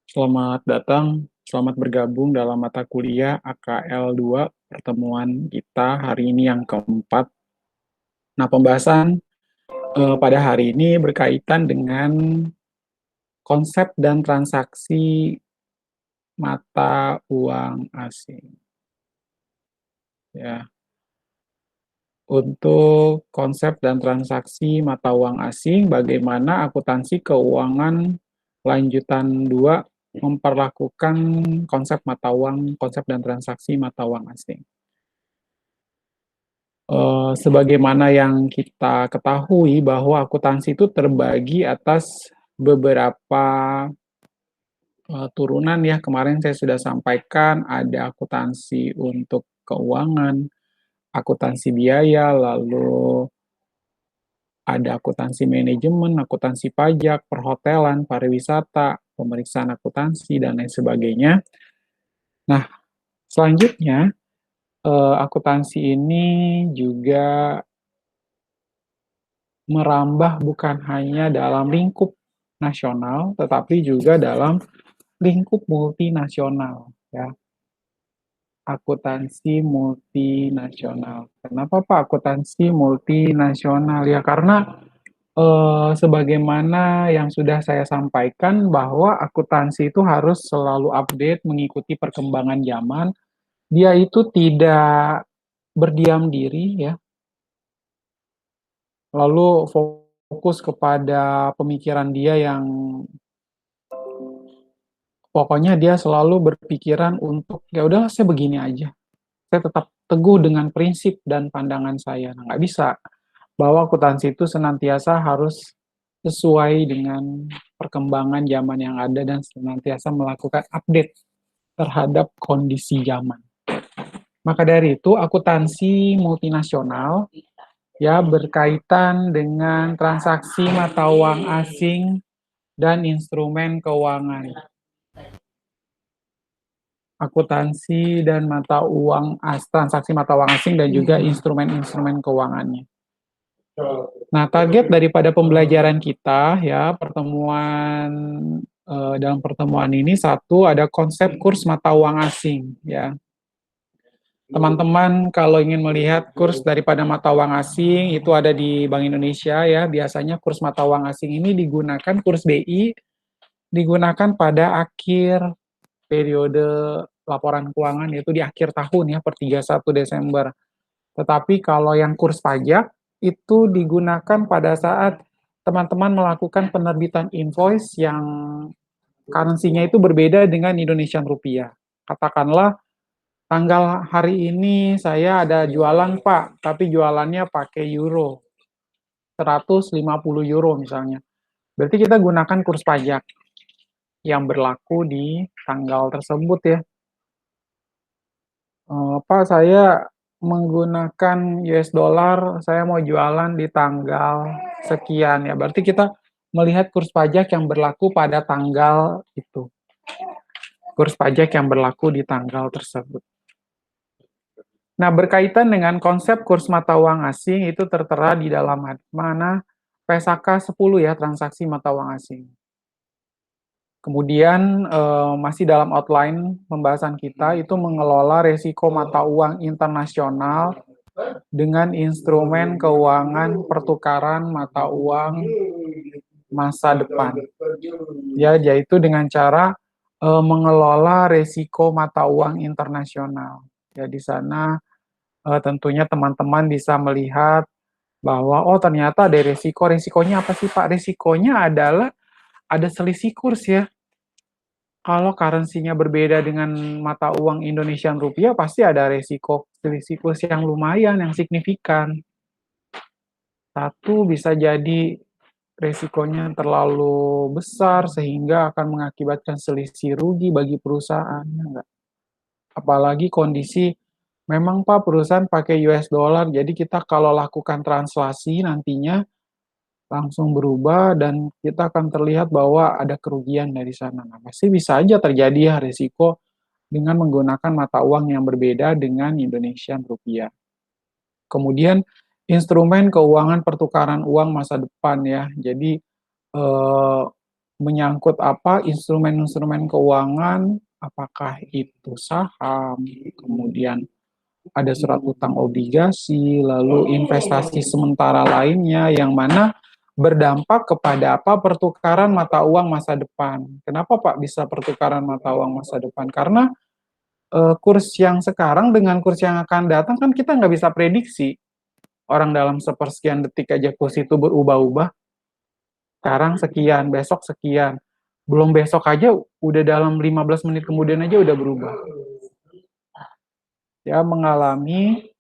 Selamat datang, selamat bergabung dalam mata kuliah AKL 2 pertemuan kita hari ini yang keempat. Nah, pembahasan pada hari ini berkaitan dengan konsep dan transaksi mata uang asing. Ya, untuk konsep dan transaksi mata uang asing, bagaimana akuntansi keuangan lanjutan 2 memperlakukan konsep mata uang, konsep dan transaksi mata uang asing. Sebagaimana yang kita ketahui bahwa akuntansi itu terbagi atas beberapa turunan ya. Kemarin saya sudah sampaikan ada akuntansi untuk keuangan, akuntansi biaya, lalu ada akuntansi manajemen, akuntansi pajak, perhotelan, pariwisata, pemeriksaan akuntansi, dan lain sebagainya. Nah, selanjutnya akuntansi ini juga merambah bukan hanya dalam lingkup nasional, tetapi juga dalam lingkup multinasional, ya. Akuntansi multinasional. Kenapa Pak akuntansi multinasional? Ya karena sebagaimana yang sudah saya sampaikan bahwa akuntansi itu harus selalu update mengikuti perkembangan zaman. Dia itu tidak berdiam diri ya, lalu fokus kepada pemikiran dia yang pokoknya dia selalu berpikiran untuk ya udah saya begini aja. Saya tetap teguh dengan prinsip dan pandangan saya. Nah, nggak bisa bahwa akuntansi itu senantiasa harus sesuai dengan perkembangan zaman yang ada dan senantiasa melakukan update terhadap kondisi zaman. Maka dari itu akuntansi multinasional ya berkaitan dengan transaksi mata uang asing dan instrumen keuangan. Akuntansi dan mata uang transaksi mata uang asing dan juga instrumen-instrumen keuangannya. Nah, target daripada pembelajaran kita ya dalam pertemuan ini satu ada konsep kurs mata uang asing ya. Teman-teman kalau ingin melihat kurs daripada mata uang asing itu ada di Bank Indonesia ya. Biasanya kurs mata uang asing ini digunakan kurs BI digunakan pada akhir periode laporan keuangan yaitu di akhir tahun ya per 31 Desember. Tetapi kalau yang kurs pajak itu digunakan pada saat teman-teman melakukan penerbitan invoice yang currency-nya itu berbeda dengan Indonesian rupiah. Katakanlah tanggal hari ini saya ada jualan Pak, tapi jualannya pakai euro, 150 euro misalnya. Berarti kita gunakan kurs pajak yang berlaku di tanggal tersebut ya. Pak, saya menggunakan US dollar, saya mau jualan di tanggal sekian ya. Berarti kita melihat kurs pajak yang berlaku pada tanggal itu. Kurs pajak yang berlaku di tanggal tersebut. Nah, berkaitan dengan konsep kurs mata uang asing itu tertera di dalam mana PSAK 10 ya, transaksi mata uang asing. Kemudian masih dalam outline pembahasan kita itu mengelola resiko mata uang internasional dengan instrumen keuangan pertukaran mata uang masa depan. Ya, yaitu dengan cara mengelola resiko mata uang internasional. Ya, di sana tentunya teman-teman bisa melihat bahwa oh ternyata ada resiko. Resikonya apa sih Pak? Resikonya adalah ada selisih kurs ya. Kalau currency-nya berbeda dengan mata uang Indonesian rupiah, pasti ada resiko selisih kurs yang lumayan, yang signifikan. Satu bisa jadi resikonya terlalu besar sehingga akan mengakibatkan selisih rugi bagi perusahaan. Enggak. Apalagi kondisi memang Pak perusahaan pakai US dollar, jadi kita kalau lakukan translasi nantinya langsung berubah dan kita akan terlihat bahwa ada kerugian dari sana. Nah, pasti bisa aja terjadi ya risiko dengan menggunakan mata uang yang berbeda dengan Indonesian rupiah. Kemudian instrumen keuangan pertukaran uang masa depan ya. Jadi menyangkut apa? Instrumen-instrumen keuangan, apakah itu saham, kemudian ada surat utang obligasi, lalu investasi sementara lainnya yang mana berdampak kepada apa? Pertukaran mata uang masa depan. Kenapa Pak bisa pertukaran mata uang masa depan? Karena kurs yang sekarang dengan kurs yang akan datang kan kita nggak bisa prediksi. Orang dalam sepersekian detik aja kurs itu berubah-ubah. Sekarang sekian, besok sekian. Belum besok aja udah dalam 15 menit kemudian aja udah berubah. Ya, mengalami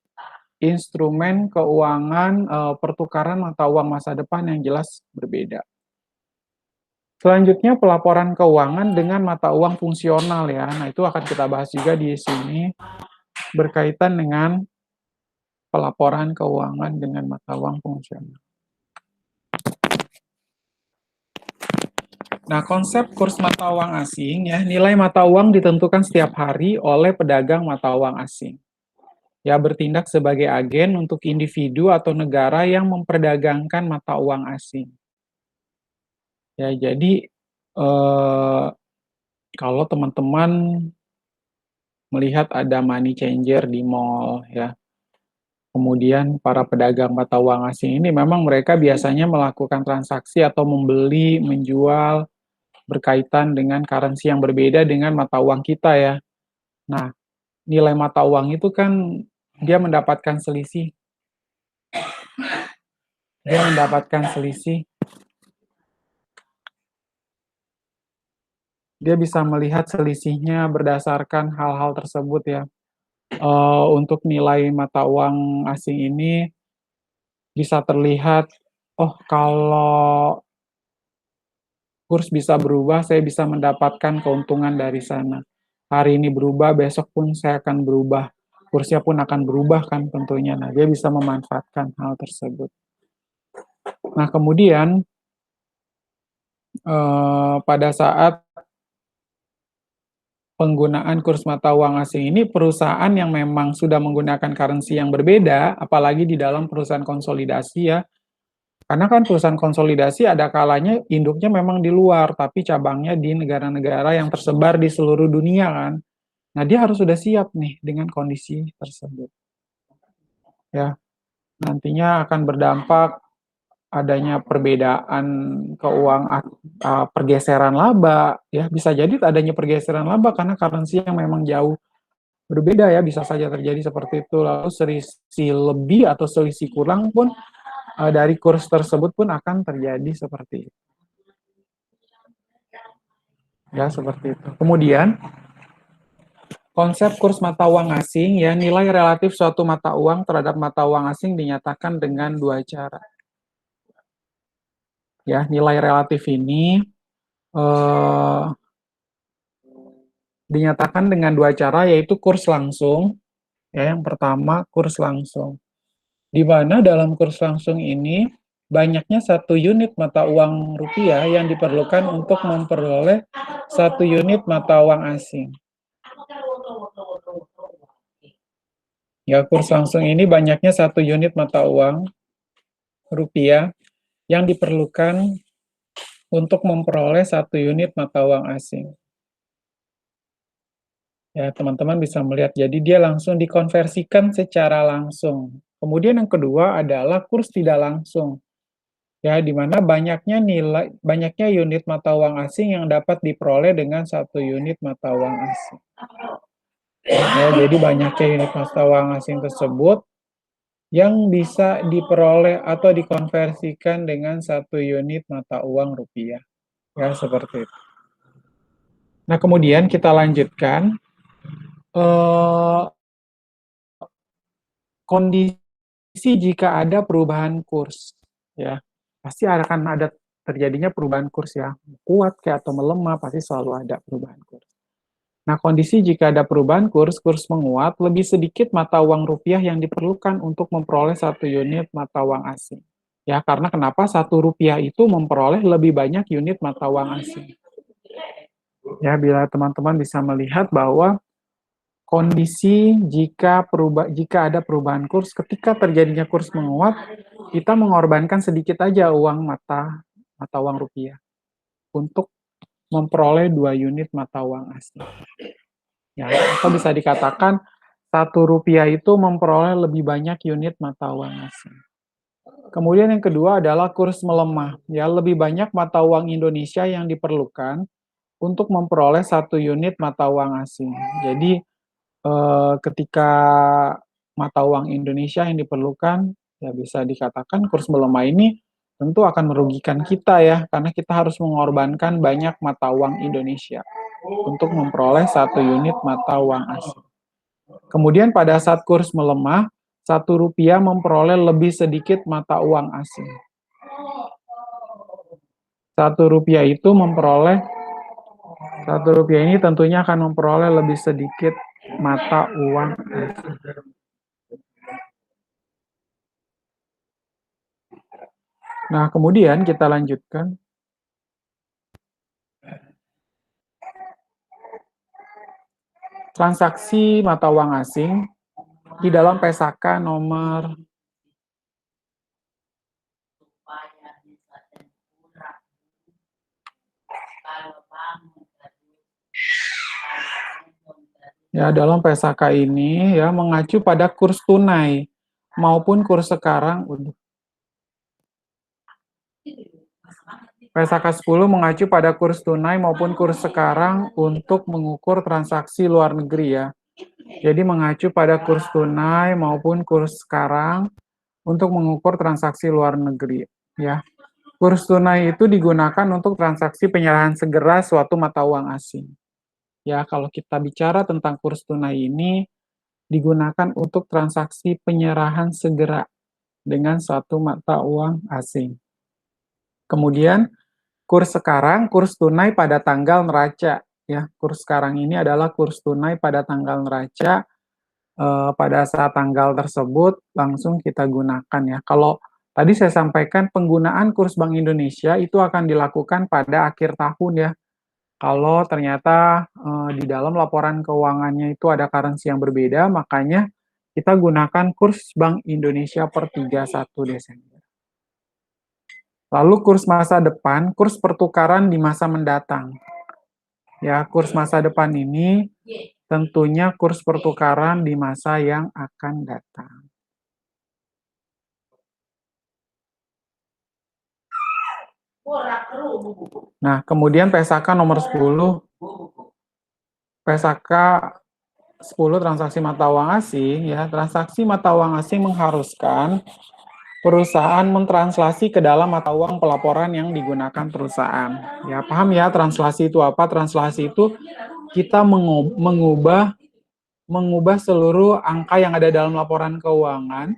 instrumen keuangan pertukaran mata uang masa depan yang jelas berbeda. Selanjutnya pelaporan keuangan dengan mata uang fungsional ya. Nah, itu akan kita bahas juga di sini berkaitan dengan pelaporan keuangan dengan mata uang fungsional. Nah, konsep kurs mata uang asing ya, nilai mata uang ditentukan setiap hari oleh pedagang mata uang asing. Ya, bertindak sebagai agen untuk individu atau negara yang memperdagangkan mata uang asing. Ya, jadi kalau teman-teman melihat ada money changer di mall ya, kemudian para pedagang mata uang asing ini memang mereka biasanya melakukan transaksi atau membeli, menjual berkaitan dengan currency yang berbeda dengan mata uang kita ya. Nah, nilai mata uang itu kan dia mendapatkan selisih. Dia mendapatkan selisih. Dia bisa melihat selisihnya berdasarkan hal-hal tersebut ya. Untuk nilai mata uang asing ini bisa terlihat, oh kalau kurs bisa berubah, saya bisa mendapatkan keuntungan dari sana. Hari ini berubah, besok pun saya akan berubah. Kursnya pun akan berubah kan tentunya. Nah, dia bisa memanfaatkan hal tersebut. Nah, kemudian pada saat penggunaan kurs mata uang asing ini, perusahaan yang memang sudah menggunakan currency yang berbeda, apalagi di dalam perusahaan konsolidasi ya, karena kan perusahaan konsolidasi ada kalanya induknya memang di luar, tapi cabangnya di negara-negara yang tersebar di seluruh dunia kan. Nah, dia harus sudah siap nih dengan kondisi tersebut. Ya, nantinya akan berdampak adanya perbedaan keuangan, pergeseran laba, ya bisa jadi adanya pergeseran laba karena currency yang memang jauh berbeda ya, bisa saja terjadi seperti itu. Lalu selisih lebih atau selisih kurang pun dari kurs tersebut pun akan terjadi seperti itu. Ya, seperti itu. Kemudian, konsep kurs mata uang asing, ya nilai relatif suatu mata uang terhadap mata uang asing dinyatakan dengan dua cara. Ya, nilai relatif ini dinyatakan dengan dua cara, yaitu kurs langsung. Ya, yang pertama kurs langsung. Di mana dalam kurs langsung ini banyaknya satu unit mata uang rupiah yang diperlukan untuk memperoleh satu unit mata uang asing. Ya, kurs langsung ini banyaknya satu unit mata uang rupiah yang diperlukan untuk memperoleh satu unit mata uang asing. Ya, teman-teman bisa melihat, jadi dia langsung dikonversikan secara langsung. Kemudian yang kedua adalah kurs tidak langsung. Ya, di mana banyaknya unit mata uang asing yang dapat diperoleh dengan satu unit mata uang asing. Ya, jadi banyaknya unit mata uang asing tersebut yang bisa diperoleh atau dikonversikan dengan satu unit mata uang rupiah. Ya, seperti itu. Nah, kemudian kita lanjutkan. Kondisi jika ada perubahan kurs, ya pasti akan ada terjadinya perubahan kurs ya, kuat kayak atau melemah, pasti selalu ada perubahan kurs. Nah, kondisi jika ada perubahan kurs, kurs menguat, lebih sedikit mata uang rupiah yang diperlukan untuk memperoleh satu unit mata uang asing. Ya, karena kenapa satu rupiah itu memperoleh lebih banyak unit mata uang asing. Ya, bila teman-teman bisa melihat bahwa kondisi jika ada perubahan kurs, ketika terjadinya kurs menguat, kita mengorbankan sedikit aja uang mata uang rupiah. untuk memperoleh 2 unit mata uang asing. Ya, atau bisa dikatakan Rp1 itu memperoleh lebih banyak unit mata uang asing. Kemudian yang kedua adalah kurs melemah. Ya, lebih banyak mata uang Indonesia yang diperlukan untuk memperoleh 1 unit mata uang asing. Jadi ketika mata uang Indonesia yang diperlukan, ya bisa dikatakan kurs melemah ini tentu akan merugikan kita ya, karena kita harus mengorbankan banyak mata uang Indonesia untuk memperoleh 1 unit mata uang asing. Kemudian pada saat kurs melemah, Rp1 memperoleh lebih sedikit mata uang asing. Rp1 itu memperoleh, Rp1 ini tentunya akan memperoleh lebih sedikit mata uang asing. Nah, kemudian kita lanjutkan. Transaksi mata uang asing di dalam PSAK nomor ya, dalam PSAK ini ya mengacu pada kurs tunai maupun kurs sekarang. PSAK 10 mengacu pada kurs tunai maupun kurs sekarang untuk mengukur transaksi luar negeri ya. Jadi mengacu pada kurs tunai maupun kurs sekarang untuk mengukur transaksi luar negeri ya. Kurs tunai itu digunakan untuk transaksi penyerahan segera suatu mata uang asing. Ya, kalau kita bicara tentang kurs tunai ini digunakan untuk transaksi penyerahan segera dengan suatu mata uang asing. Kemudian kurs sekarang, kurs tunai pada tanggal neraca. Ya, kurs sekarang ini adalah kurs tunai pada tanggal neraca. Pada saat tanggal tersebut langsung kita gunakan ya. Kalau tadi saya sampaikan penggunaan kurs Bank Indonesia itu akan dilakukan pada akhir tahun ya. Kalau ternyata di dalam laporan keuangannya itu ada currency yang berbeda, makanya kita gunakan kurs Bank Indonesia per 31 Desember. Lalu kurs masa depan, kurs pertukaran di masa mendatang. Ya, kurs masa depan ini tentunya kurs pertukaran di masa yang akan datang. Nah, kemudian PSAK nomor 10, PSAK 10 transaksi mata uang asing, ya, transaksi mata uang asing mengharuskan perusahaan mentranslasi ke dalam mata uang pelaporan yang digunakan perusahaan. Ya, paham ya translasi itu apa? Translasi itu kita mengubah seluruh angka yang ada dalam laporan keuangan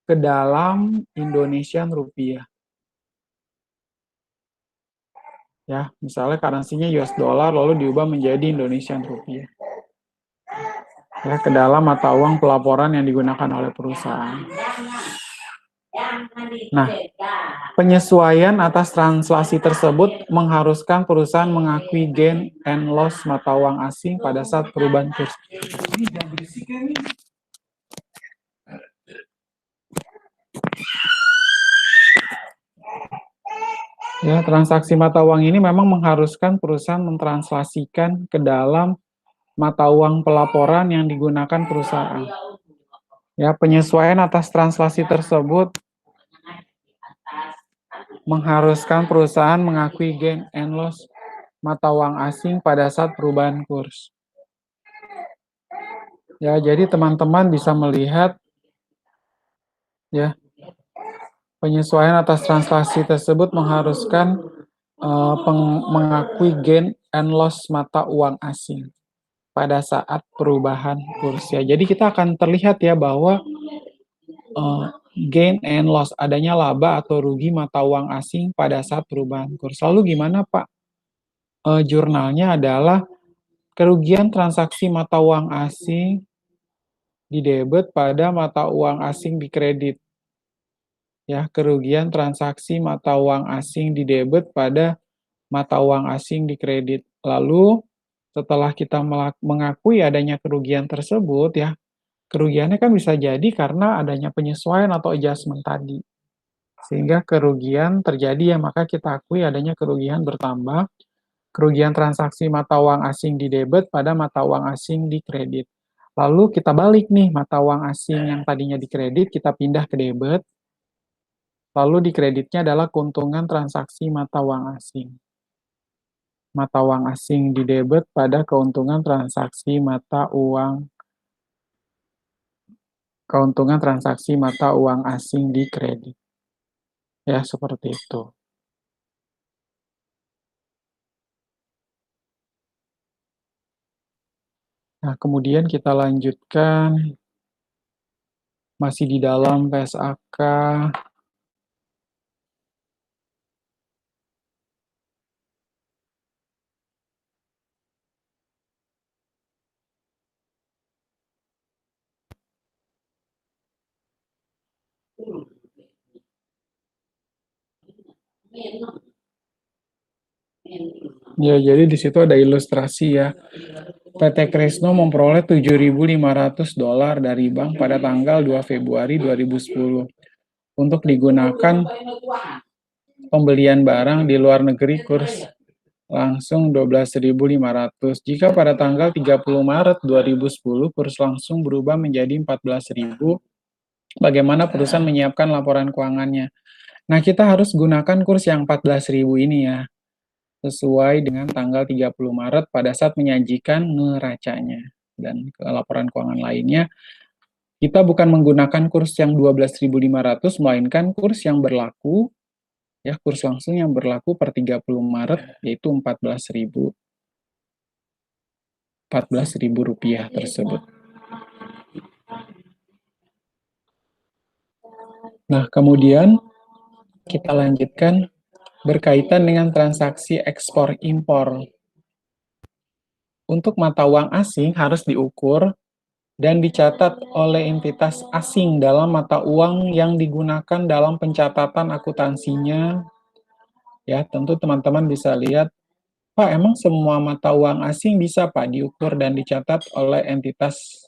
ke dalam Indonesian rupiah. Ya, misalnya currency-nya US dollar lalu diubah menjadi Indonesian rupiah. Ya, ke dalam mata uang pelaporan yang digunakan oleh perusahaan. Nah, penyesuaian atas translasi tersebut mengharuskan perusahaan mengakui gain and loss mata uang asing pada saat perubahan kurs. Ya, transaksi mata uang ini memang mengharuskan perusahaan mentranslasikan ke dalam mata uang pelaporan yang digunakan perusahaan. Ya, penyesuaian atas translasi tersebut mengharuskan perusahaan mengakui gain and loss mata uang asing pada saat perubahan kurs. Ya, jadi teman-teman bisa melihat ya, penyesuaian atas translasi tersebut mengharuskan mengakui gain and loss mata uang asing pada saat perubahan kurs ya. Jadi kita akan terlihat ya bahwa gain and loss, adanya laba atau rugi mata uang asing pada saat perubahan kurs. Lalu gimana Pak? Jurnalnya adalah kerugian transaksi mata uang asing di debit pada mata uang asing di kredit. Ya, kerugian transaksi mata uang asing di debit pada mata uang asing di kredit. Lalu setelah kita mengakui adanya kerugian tersebut ya, kerugiannya kan bisa jadi karena adanya penyesuaian atau adjustment tadi. Sehingga kerugian terjadi ya, maka kita akui adanya kerugian bertambah, kerugian transaksi mata uang asing di debit pada mata uang asing di kredit. Lalu kita balik nih, mata uang asing yang tadinya di kredit, kita pindah ke debit, lalu di kreditnya adalah keuntungan transaksi mata uang asing. Mata uang asing di debit pada keuntungan transaksi mata uang asing di kredit. Ya, seperti itu. Nah, kemudian kita lanjutkan, masih di dalam PSAK. Ya, jadi di situ ada ilustrasi ya. PT Kresno memperoleh $7.500 dari bank pada tanggal 2 Februari 2010 untuk digunakan pembelian barang di luar negeri kurs langsung 12.500. Jika pada tanggal 30 Maret 2010 kurs langsung berubah menjadi 14.000, bagaimana perusahaan menyiapkan laporan keuangannya? Nah, kita harus gunakan kurs yang 14.000 ini ya, sesuai dengan tanggal 30 Maret pada saat menyajikan neracanya. Dan ke laporan keuangan lainnya, kita bukan menggunakan kurs yang 12.500, melainkan kurs yang berlaku, ya kurs langsung yang berlaku per 30 Maret, yaitu 14.000 rupiah tersebut. Nah, kemudian kita lanjutkan berkaitan dengan transaksi ekspor-impor. Untuk mata uang asing harus diukur dan dicatat oleh entitas asing dalam mata uang yang digunakan dalam pencatatan akuntansinya. Ya, tentu teman-teman bisa lihat, Pak, emang semua mata uang asing bisa, Pak, diukur dan dicatat oleh entitas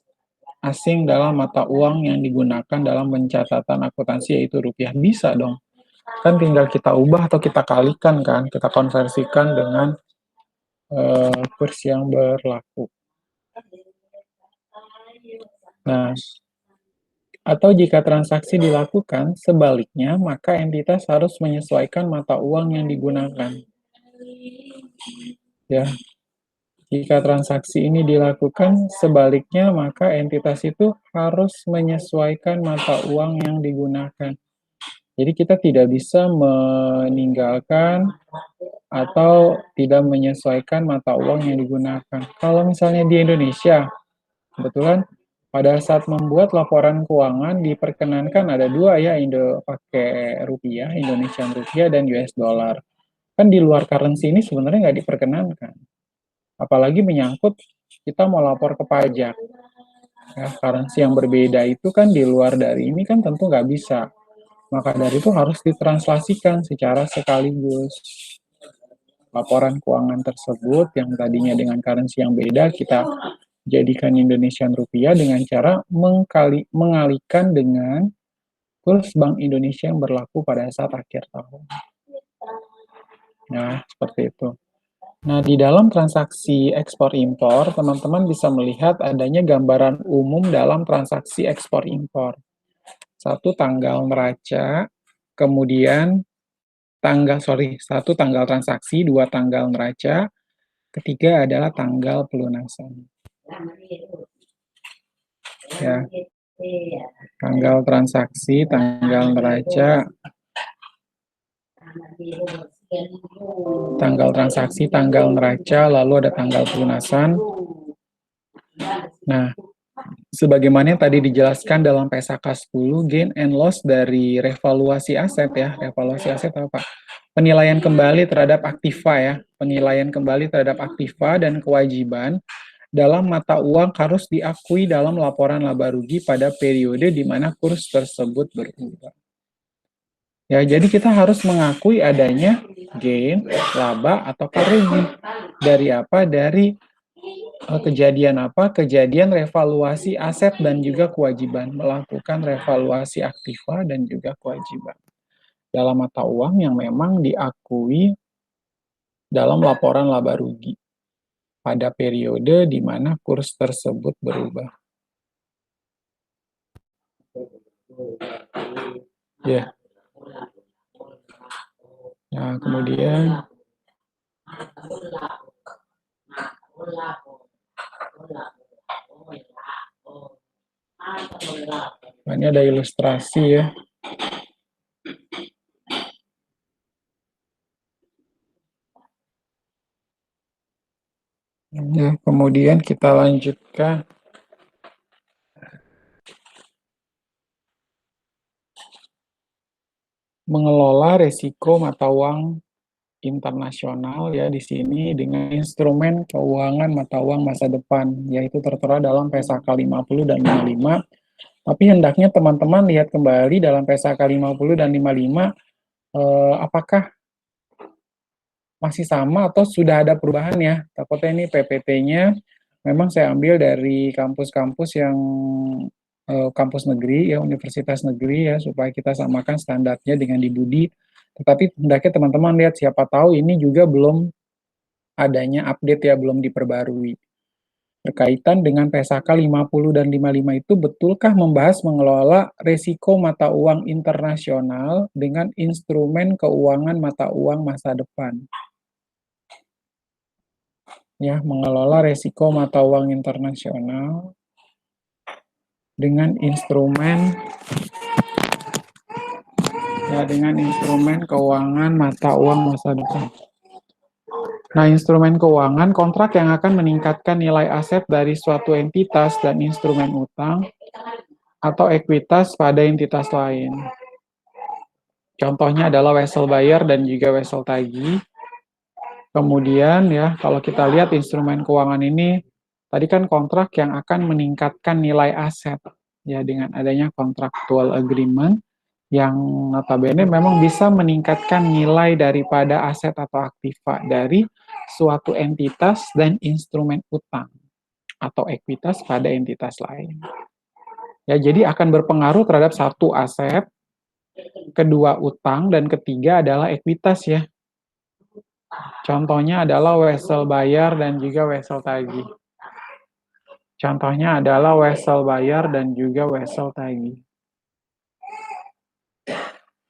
asing dalam mata uang yang digunakan dalam pencatatan akuntansi, yaitu rupiah? Bisa dong. Kan tinggal kita ubah atau kita kalikan kan, kita konversikan dengan kurs yang berlaku. Nah, atau jika transaksi dilakukan sebaliknya, maka entitas harus menyesuaikan mata uang yang digunakan. Ya, jika transaksi ini dilakukan sebaliknya, maka entitas itu harus menyesuaikan mata uang yang digunakan. Jadi kita tidak bisa meninggalkan atau tidak menyesuaikan mata uang yang digunakan. Kalau misalnya di Indonesia, kebetulan pada saat membuat laporan keuangan diperkenankan ada dua ya, Indo pakai rupiah, Indonesian rupiah, dan US dollar. Kan di luar currency ini sebenarnya nggak diperkenankan. Apalagi menyangkut kita mau lapor ke pajak. Ya, currency yang berbeda itu kan di luar dari ini kan tentu nggak bisa. Maka dari itu harus ditranslasikan secara sekaligus. Laporan keuangan tersebut yang tadinya dengan currency yang beda, kita jadikan Indonesian rupiah dengan cara mengalihkan dengan kurs Bank Indonesia yang berlaku pada saat akhir tahun. Nah, seperti itu. Nah, di dalam transaksi ekspor-impor, teman-teman bisa melihat adanya gambaran umum dalam transaksi ekspor-impor. Satu, tanggal neraca, kemudian satu tanggal transaksi, dua tanggal neraca, ketiga adalah tanggal pelunasan. Ya, tanggal transaksi, tanggal neraca, tanggal transaksi, tanggal neraca, lalu ada tanggal pelunasan. Nah, sebagaimana yang tadi dijelaskan dalam PSAK 10, gain and loss dari revaluasi aset ya. Revaluasi aset apa? Penilaian kembali terhadap aktiva ya. Penilaian kembali terhadap aktiva dan kewajiban dalam mata uang harus diakui dalam laporan laba rugi pada periode di mana kurs tersebut berubah. Ya, jadi kita harus mengakui adanya gain, laba, atau rugi. Dari apa? Dari kejadian apa? Kejadian revaluasi aset dan juga kewajiban. Melakukan revaluasi aktiva dan juga kewajiban. dalam mata uang yang memang diakui dalam laporan laba rugi pada periode di mana kurs tersebut berubah. Ya. Nah, kemudian ini ada ilustrasi ya. Ya, kemudian kita lanjutkan. Mengelola resiko mata uang internasional ya di sini dengan instrumen keuangan mata uang masa depan, yaitu tertera dalam PSAK 50 dan 55. Tapi hendaknya teman-teman lihat kembali dalam PSAK 50 dan 55 apakah masih sama atau sudah ada perubahan ya. Takutnya ini PPT-nya memang saya ambil dari kampus-kampus yang kampus negeri ya, universitas negeri ya, supaya kita samakan standarnya dengan di Budi. Tetapi hendaknya teman-teman lihat, siapa tahu ini juga belum adanya update ya, belum diperbarui. Berkaitan dengan PSAK 50 dan 55 itu, betulkah membahas mengelola resiko mata uang internasional dengan instrumen keuangan mata uang masa depan? Ya, mengelola resiko mata uang internasional dengan instrumen keuangan mata uang masa depan. Nah, instrumen keuangan kontrak yang akan meningkatkan nilai aset dari suatu entitas dan instrumen utang atau ekuitas pada entitas lain. Contohnya adalah wesel bayar dan juga wesel tagih. Kemudian ya, kalau kita lihat instrumen keuangan ini, tadi kan kontrak yang akan meningkatkan nilai aset ya dengan adanya contractual agreement yang notabene memang bisa meningkatkan nilai daripada aset atau aktiva dari suatu entitas dan instrumen utang atau ekuitas pada entitas lain. Ya, jadi akan berpengaruh terhadap satu aset, kedua utang, dan ketiga adalah ekuitas ya. Contohnya adalah wesel bayar dan juga wesel tagih. Contohnya adalah wesel bayar dan juga wesel tagih.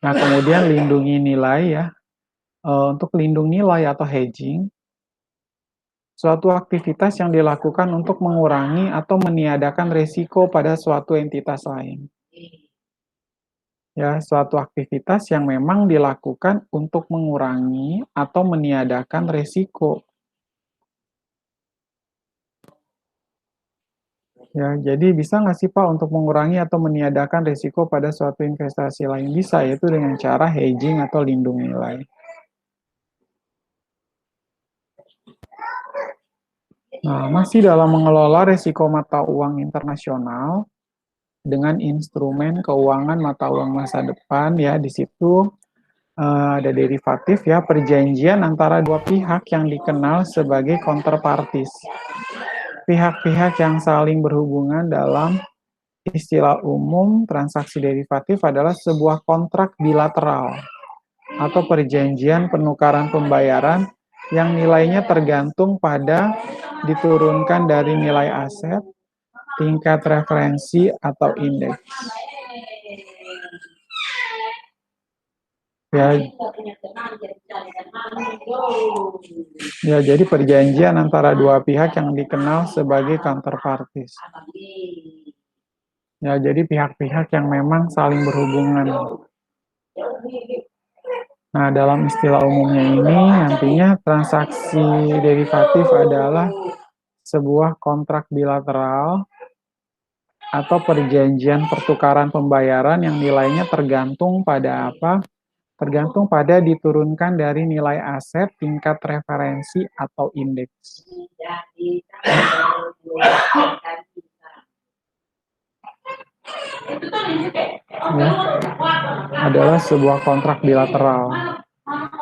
Nah, kemudian lindungi nilai ya. Untuk lindung nilai atau hedging, suatu aktivitas yang dilakukan untuk mengurangi atau meniadakan risiko pada suatu entitas lain. Ya, suatu aktivitas yang memang dilakukan untuk mengurangi atau meniadakan risiko. Ya, jadi bisa nggak sih Pak untuk mengurangi atau meniadakan risiko pada suatu investasi lain? Bisa, yaitu dengan cara hedging atau lindung nilai. Nah, masih dalam mengelola risiko mata uang internasional dengan instrumen keuangan mata uang masa depan ya, di situ ada derivatif ya, perjanjian antara dua pihak yang dikenal sebagai counterparties. Pihak-pihak yang saling berhubungan dalam istilah umum, transaksi derivatif adalah sebuah kontrak bilateral atau perjanjian penukaran pembayaran yang nilainya tergantung pada diturunkan dari nilai aset, tingkat referensi, atau indeks. Ya, jadi perjanjian antara dua pihak yang dikenal sebagai counterparties. Ya, jadi pihak-pihak yang memang saling berhubungan. Nah, dalam istilah umumnya ini nantinya transaksi derivatif adalah sebuah kontrak bilateral atau perjanjian pertukaran pembayaran yang nilainya tergantung pada apa? Tergantung pada diturunkan dari nilai aset, tingkat referensi, atau indeks. Ya, adalah sebuah kontrak bilateral.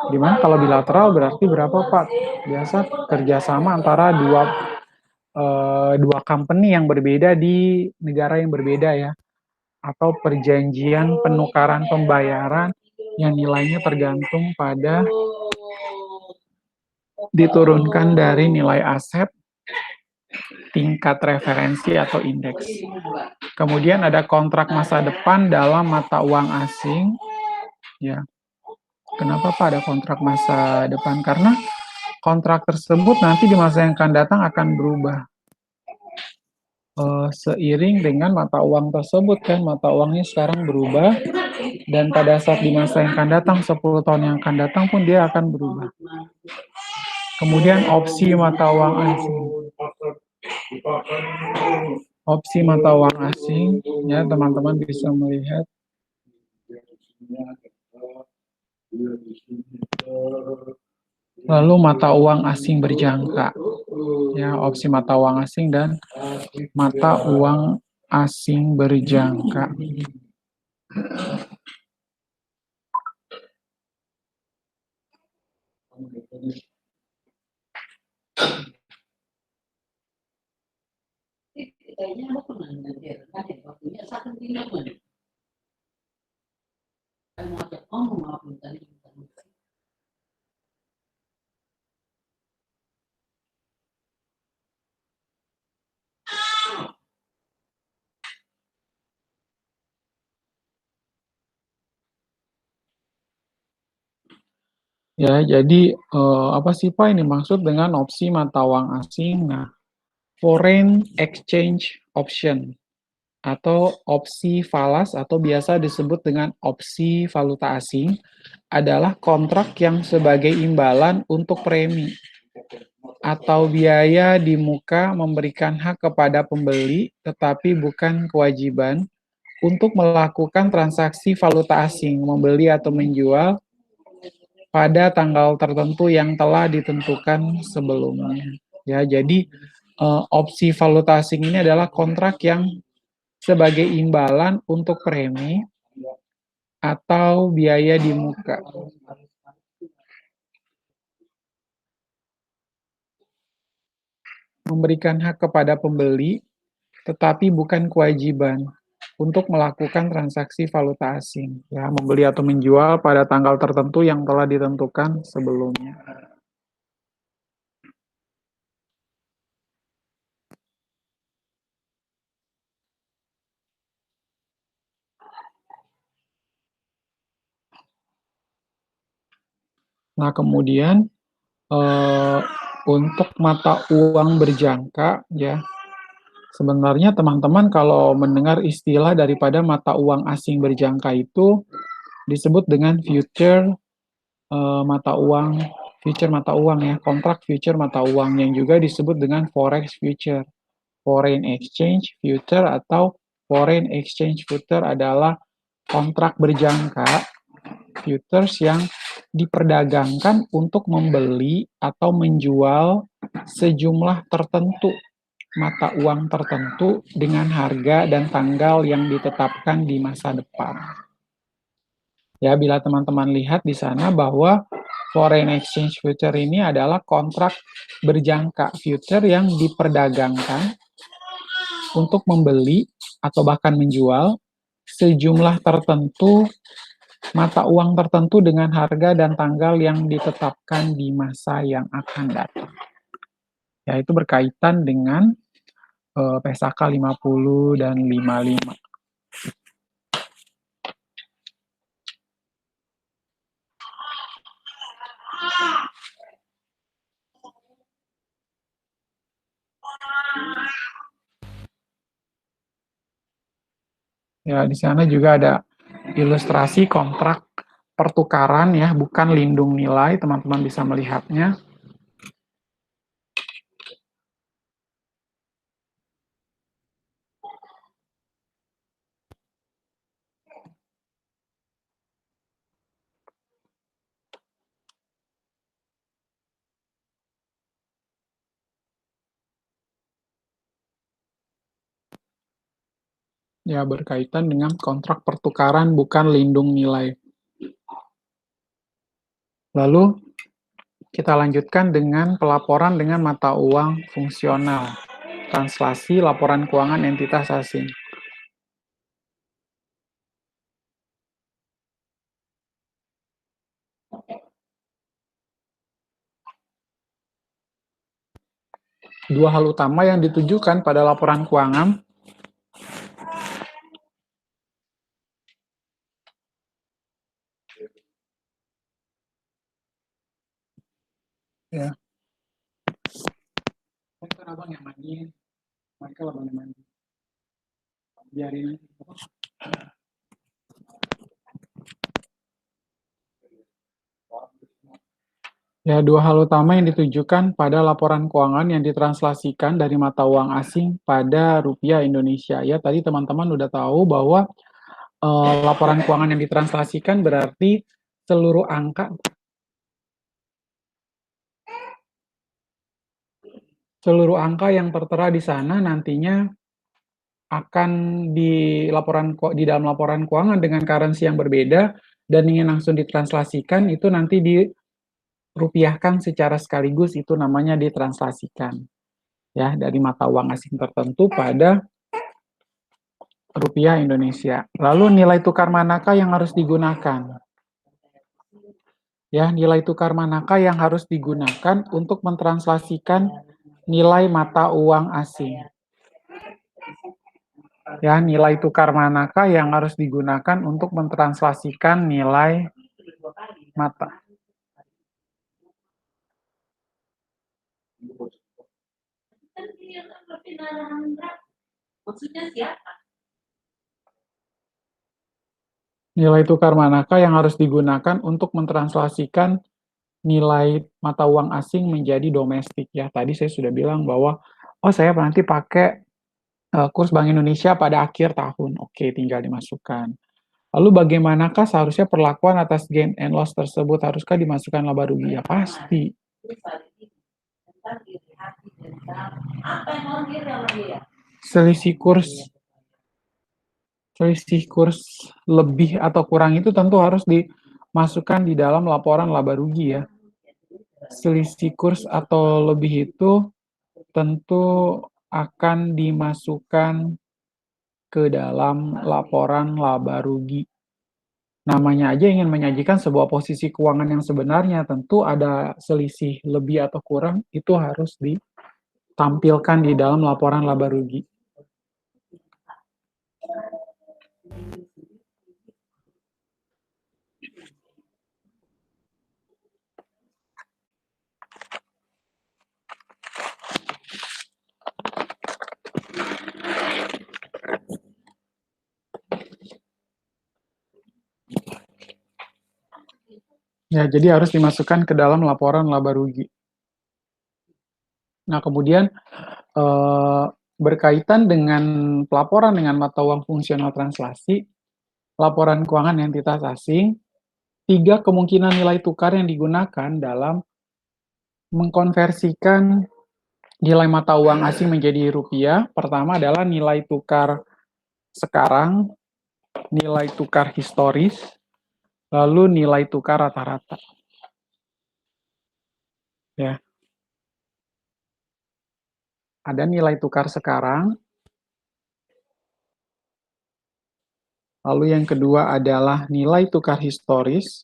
Dimana kalau bilateral berarti berapa Pak? Biasa kerjasama antara dua company yang berbeda di negara yang berbeda ya, atau perjanjian penukaran pembayaran yang nilainya tergantung pada diturunkan dari nilai aset, tingkat referensi atau indeks. Kemudian ada kontrak masa depan dalam mata uang asing. Ya, kenapa Pak ada kontrak masa depan? Karena kontrak tersebut nanti di masa yang akan datang akan berubah seiring dengan mata uang tersebut kan. Mata uangnya sekarang berubah dan pada saat di masa yang akan datang 10 tahun yang akan datang pun dia akan berubah. Kemudian opsi mata uang asing. Opsi mata uang asing, ya teman-teman bisa melihat. Lalu mata uang asing berjangka, ya opsi mata uang asing dan mata uang asing berjangka. Ya, jadi apa sih Pak ini maksud dengan opsi mata uang asing? Nah, foreign exchange option atau opsi falas atau biasa disebut dengan opsi valuta asing adalah kontrak yang sebagai imbalan untuk premi atau biaya di muka memberikan hak kepada pembeli tetapi bukan kewajiban untuk melakukan transaksi valuta asing, membeli atau menjual pada tanggal tertentu yang telah ditentukan sebelumnya. Ya, jadi opsi valuta asing ini adalah kontrak yang sebagai imbalan untuk premi atau biaya di muka. Memberikan hak kepada pembeli, tetapi bukan kewajiban untuk melakukan transaksi valuta asing. Ya, membeli atau menjual pada tanggal tertentu yang telah ditentukan sebelumnya. Nah, kemudian untuk mata uang berjangka, ya, sebenarnya teman-teman kalau mendengar istilah daripada mata uang asing berjangka itu disebut dengan mata uang, future mata uang ya, kontrak future mata uang yang juga disebut dengan forex future, foreign exchange future atau foreign exchange future adalah kontrak berjangka futures yang diperdagangkan untuk membeli atau menjual sejumlah tertentu mata uang tertentu dengan harga dan tanggal yang ditetapkan di masa depan. Ya, bila teman-teman lihat di sana bahwa foreign exchange future ini adalah kontrak berjangka future yang diperdagangkan untuk membeli atau bahkan menjual sejumlah tertentu mata uang tertentu dengan harga dan tanggal yang ditetapkan di masa yang akan datang. Ya, itu berkaitan dengan Pesaka 50 dan 55. Ya, di sana juga ada ilustrasi kontrak pertukaran ya, bukan lindung nilai, teman-teman bisa melihatnya. Ya, berkaitan dengan kontrak pertukaran bukan lindung nilai. Lalu kita lanjutkan dengan pelaporan dengan mata uang fungsional. Translasi laporan keuangan entitas asing. Dua hal utama yang ditujukan pada laporan keuangan ya. Kan abang yang mandi, Michael abang yang mandi. Biarin aja. Ya, dua hal utama yang ditujukan pada laporan keuangan yang ditranslasikan dari mata uang asing pada rupiah Indonesia. Ya, tadi teman-teman udah tahu bahwa laporan keuangan yang ditranslasikan berarti seluruh angka yang tertera di sana nantinya akan di dalam laporan keuangan dengan currency yang berbeda dan ingin langsung ditranslasikan itu nanti dirupiahkan secara sekaligus, itu namanya ditranslasikan ya, dari mata uang asing tertentu pada rupiah Indonesia. Lalu nilai tukar manakah yang harus digunakan? Ya, nilai tukar manakah yang harus digunakan untuk mentranslasikan nilai mata uang asing? Ya, nilai tukar manakah yang harus digunakan untuk mentranslasikan nilai mata? Nilai tukar manakah yang harus digunakan untuk mentranslasikan nilai mata uang asing menjadi domestik ya. Tadi saya sudah bilang bahwa oh saya nanti pakai kurs Bank Indonesia pada akhir tahun. Oke, tinggal dimasukkan. Lalu bagaimanakah seharusnya perlakuan atas gain and loss tersebut? Haruskah dimasukkan laba rugi? Ya pasti. Selisih kurs lebih atau kurang itu tentu harus dimasukkan di dalam laporan laba rugi ya. Selisih kurs atau lebih itu tentu akan dimasukkan ke dalam laporan laba rugi. Namanya aja ingin menyajikan sebuah posisi keuangan yang sebenarnya, tentu ada selisih lebih atau kurang, itu harus ditampilkan di dalam laporan laba rugi. Ya, jadi harus dimasukkan ke dalam laporan laba rugi. Nah, kemudian berkaitan dengan pelaporan dengan mata uang fungsional translasi, laporan keuangan entitas asing, 3 kemungkinan nilai tukar yang digunakan dalam mengkonversikan nilai mata uang asing menjadi rupiah. Pertama adalah nilai tukar sekarang, nilai tukar historis, lalu nilai tukar rata-rata. Ya. Ada nilai tukar sekarang, lalu yang kedua adalah nilai tukar historis,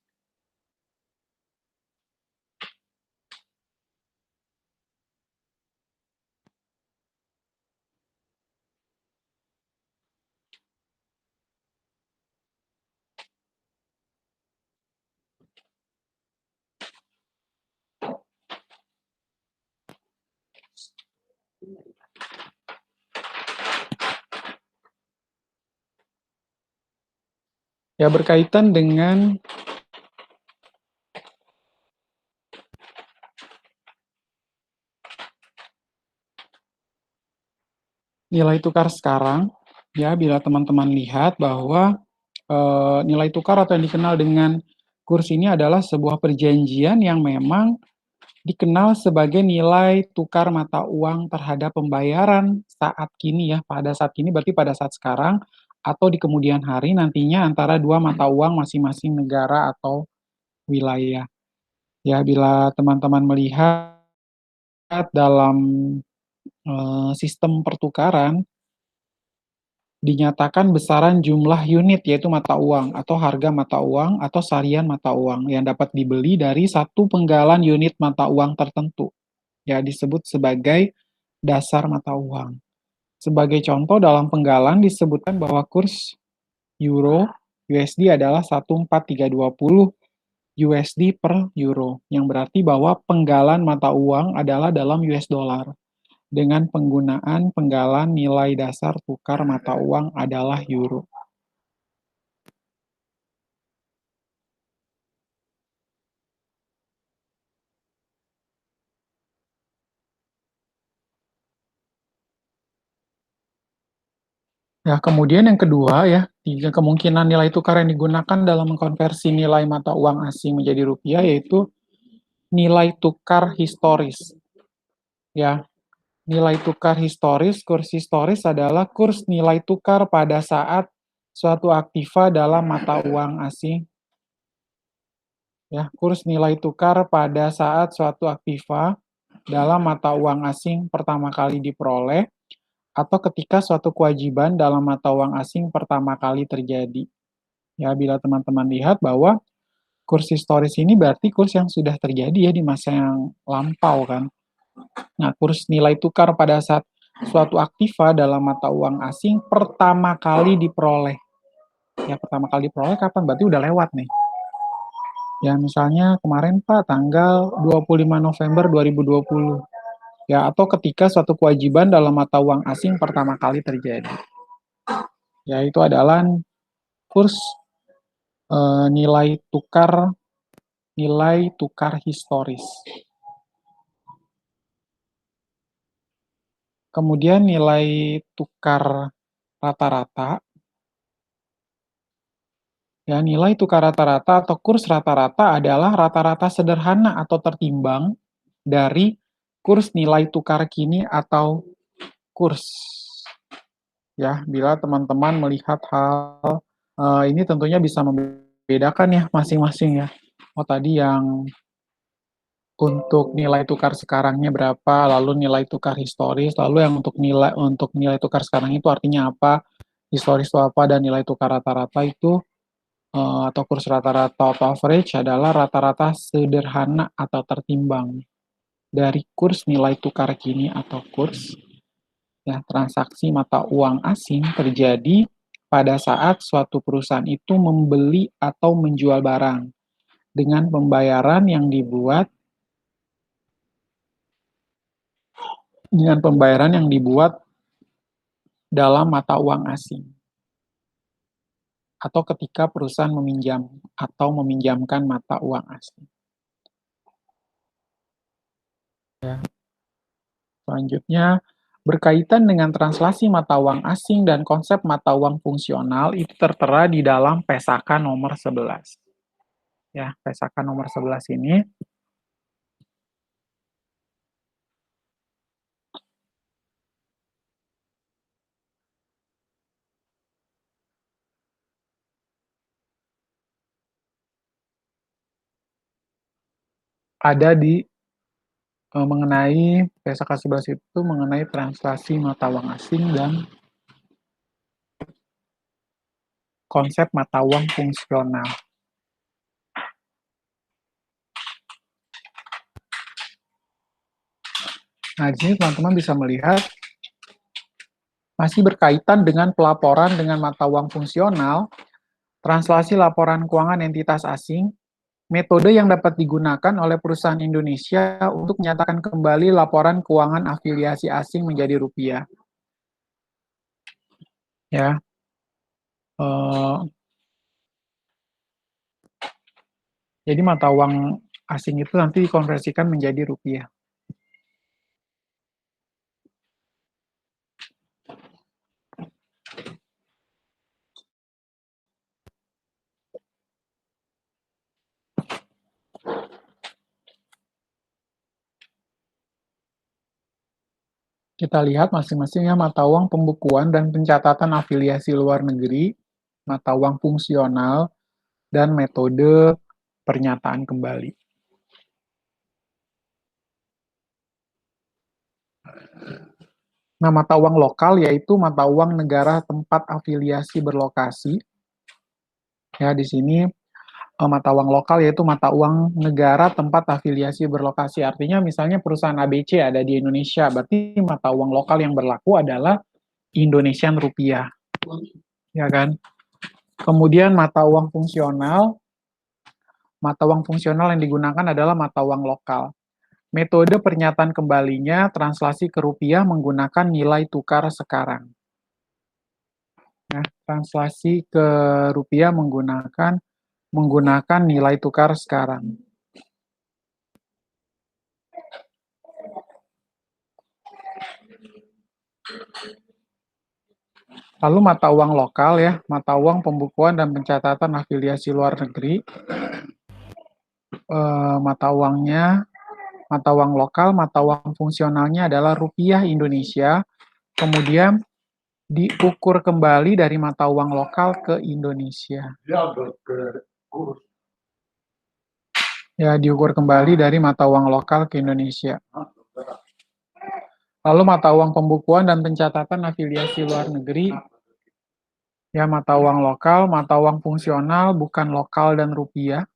ya berkaitan dengan nilai tukar sekarang, ya bila teman-teman lihat bahwa nilai tukar atau yang dikenal dengan kurs ini adalah sebuah perjanjian yang memang dikenal sebagai nilai tukar mata uang terhadap pembayaran saat kini ya, pada saat kini berarti pada saat sekarang atau di kemudian hari nantinya antara dua mata uang masing-masing negara atau wilayah. Ya, bila teman-teman melihat dalam sistem pertukaran, dinyatakan besaran jumlah unit yaitu mata uang atau harga mata uang atau sarian mata uang yang dapat dibeli dari satu penggalan unit mata uang tertentu. Ya, disebut sebagai dasar mata uang. Sebagai contoh dalam penggalan disebutkan bahwa kurs euro USD adalah 14320 USD per euro, yang berarti bahwa penggalan mata uang adalah dalam US dollar. Dengan penggunaan penggalan nilai dasar tukar mata uang adalah euro. Ya, kemudian yang kedua ya, tiga kemungkinan nilai tukar yang digunakan dalam mengkonversi nilai mata uang asing menjadi rupiah yaitu nilai tukar historis. Ya, nilai tukar historis, kurs historis adalah kurs nilai tukar pada saat suatu aktiva dalam mata uang asing. Ya, kurs nilai tukar pada saat suatu aktiva dalam mata uang asing pertama kali diperoleh atau ketika suatu kewajiban dalam mata uang asing pertama kali terjadi. Ya, bila teman-teman lihat bahwa kurs historis ini berarti kurs yang sudah terjadi ya di masa yang lampau kan. Nah, kurs nilai tukar pada saat suatu aktiva dalam mata uang asing pertama kali diperoleh. Ya, pertama kali diperoleh kapan? Berarti udah lewat nih. Ya, misalnya kemarin Pak, tanggal 25 November 2020. Ya, atau ketika suatu kewajiban dalam mata uang asing pertama kali terjadi. Ya, itu adalah kurs nilai tukar historis. Kemudian nilai tukar rata-rata. Ya, nilai tukar rata-rata atau kurs rata-rata adalah rata-rata sederhana atau tertimbang dari kurs nilai tukar kini atau kurs. Ya, bila teman-teman melihat hal ini tentunya bisa membedakan ya masing-masing ya. Oh, tadi yang untuk nilai tukar sekarangnya berapa, lalu nilai tukar historis, lalu yang untuk nilai tukar sekarang itu artinya apa, historis itu apa, dan nilai tukar rata-rata itu atau kurs rata-rata atau average adalah rata-rata sederhana atau tertimbang dari kurs nilai tukar kini atau kurs. Ya, transaksi mata uang asing terjadi pada saat suatu perusahaan itu membeli atau menjual barang dengan pembayaran yang dibuat dalam mata uang asing atau ketika perusahaan meminjam atau meminjamkan mata uang asing. Ya. Selanjutnya, berkaitan dengan translasi mata uang asing dan konsep mata uang fungsional itu tertera di dalam Pesaka nomor 11. Ya, Pesaka nomor 11 ini ada di mengenai Pesaka 11 itu mengenai translasi mata uang asing dan konsep mata uang fungsional. Nah, di sini teman-teman bisa melihat masih berkaitan dengan pelaporan dengan mata uang fungsional, translasi laporan keuangan entitas asing, metode yang dapat digunakan oleh perusahaan Indonesia untuk menyatakan kembali laporan keuangan afiliasi asing menjadi rupiah. Ya, jadi mata uang asing itu nanti dikonversikan menjadi rupiah. Kita lihat masing-masingnya mata uang pembukuan dan pencatatan afiliasi luar negeri, mata uang fungsional, dan metode pernyataan kembali. Nah, mata uang lokal yaitu mata uang negara tempat afiliasi berlokasi. Ya, di sini mata uang lokal yaitu mata uang negara tempat afiliasi berlokasi. Artinya misalnya perusahaan ABC ada di Indonesia, berarti mata uang lokal yang berlaku adalah Indonesian rupiah. Ya kan? Kemudian mata uang fungsional yang digunakan adalah mata uang lokal. Metode pernyataan kembalinya translasi ke rupiah menggunakan nilai tukar sekarang. Ya, translasi ke rupiah menggunakan nilai tukar sekarang. Lalu mata uang lokal ya, mata uang pembukuan dan pencatatan afiliasi luar negeri. Mata uang lokal, mata uang fungsionalnya adalah rupiah Indonesia, kemudian diukur kembali dari mata uang lokal ke Indonesia. Ya, diukur kembali dari mata uang lokal ke Indonesia. Lalu mata uang pembukuan dan pencatatan afiliasi luar negeri. Ya, mata uang lokal, mata uang fungsional, bukan lokal dan rupiah.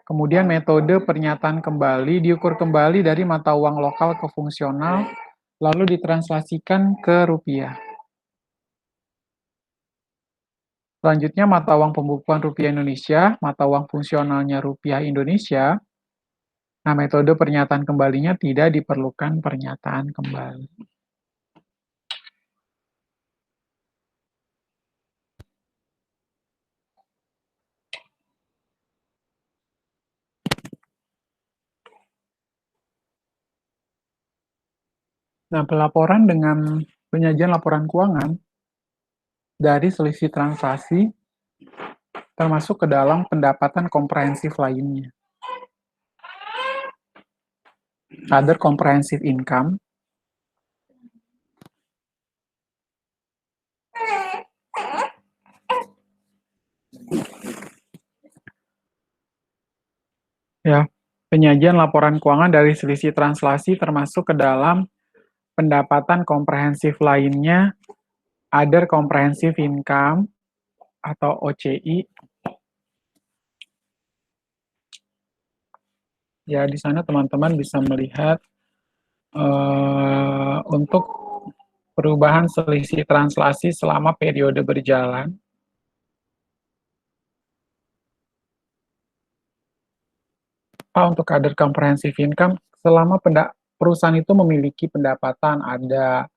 Kemudian metode pernyataan kembali diukur kembali dari mata uang lokal ke fungsional, lalu ditranslasikan ke rupiah. Selanjutnya mata uang pembukuan rupiah Indonesia, mata uang fungsionalnya rupiah Indonesia. Nah, metode pernyataan kembalinya tidak diperlukan pernyataan kembali. Nah, pelaporan dengan penyajian laporan keuangan dari selisih transaksi termasuk ke dalam pendapatan komprehensif lainnya. Other comprehensive income ya, penyajian laporan keuangan dari selisih translasi termasuk ke dalam pendapatan komprehensif lainnya, other comprehensive income atau OCI. Ya, di sana teman-teman bisa melihat untuk perubahan selisih translasi selama periode berjalan. Untuk other comprehensive income, selama perusahaan itu memiliki pendapatan, ada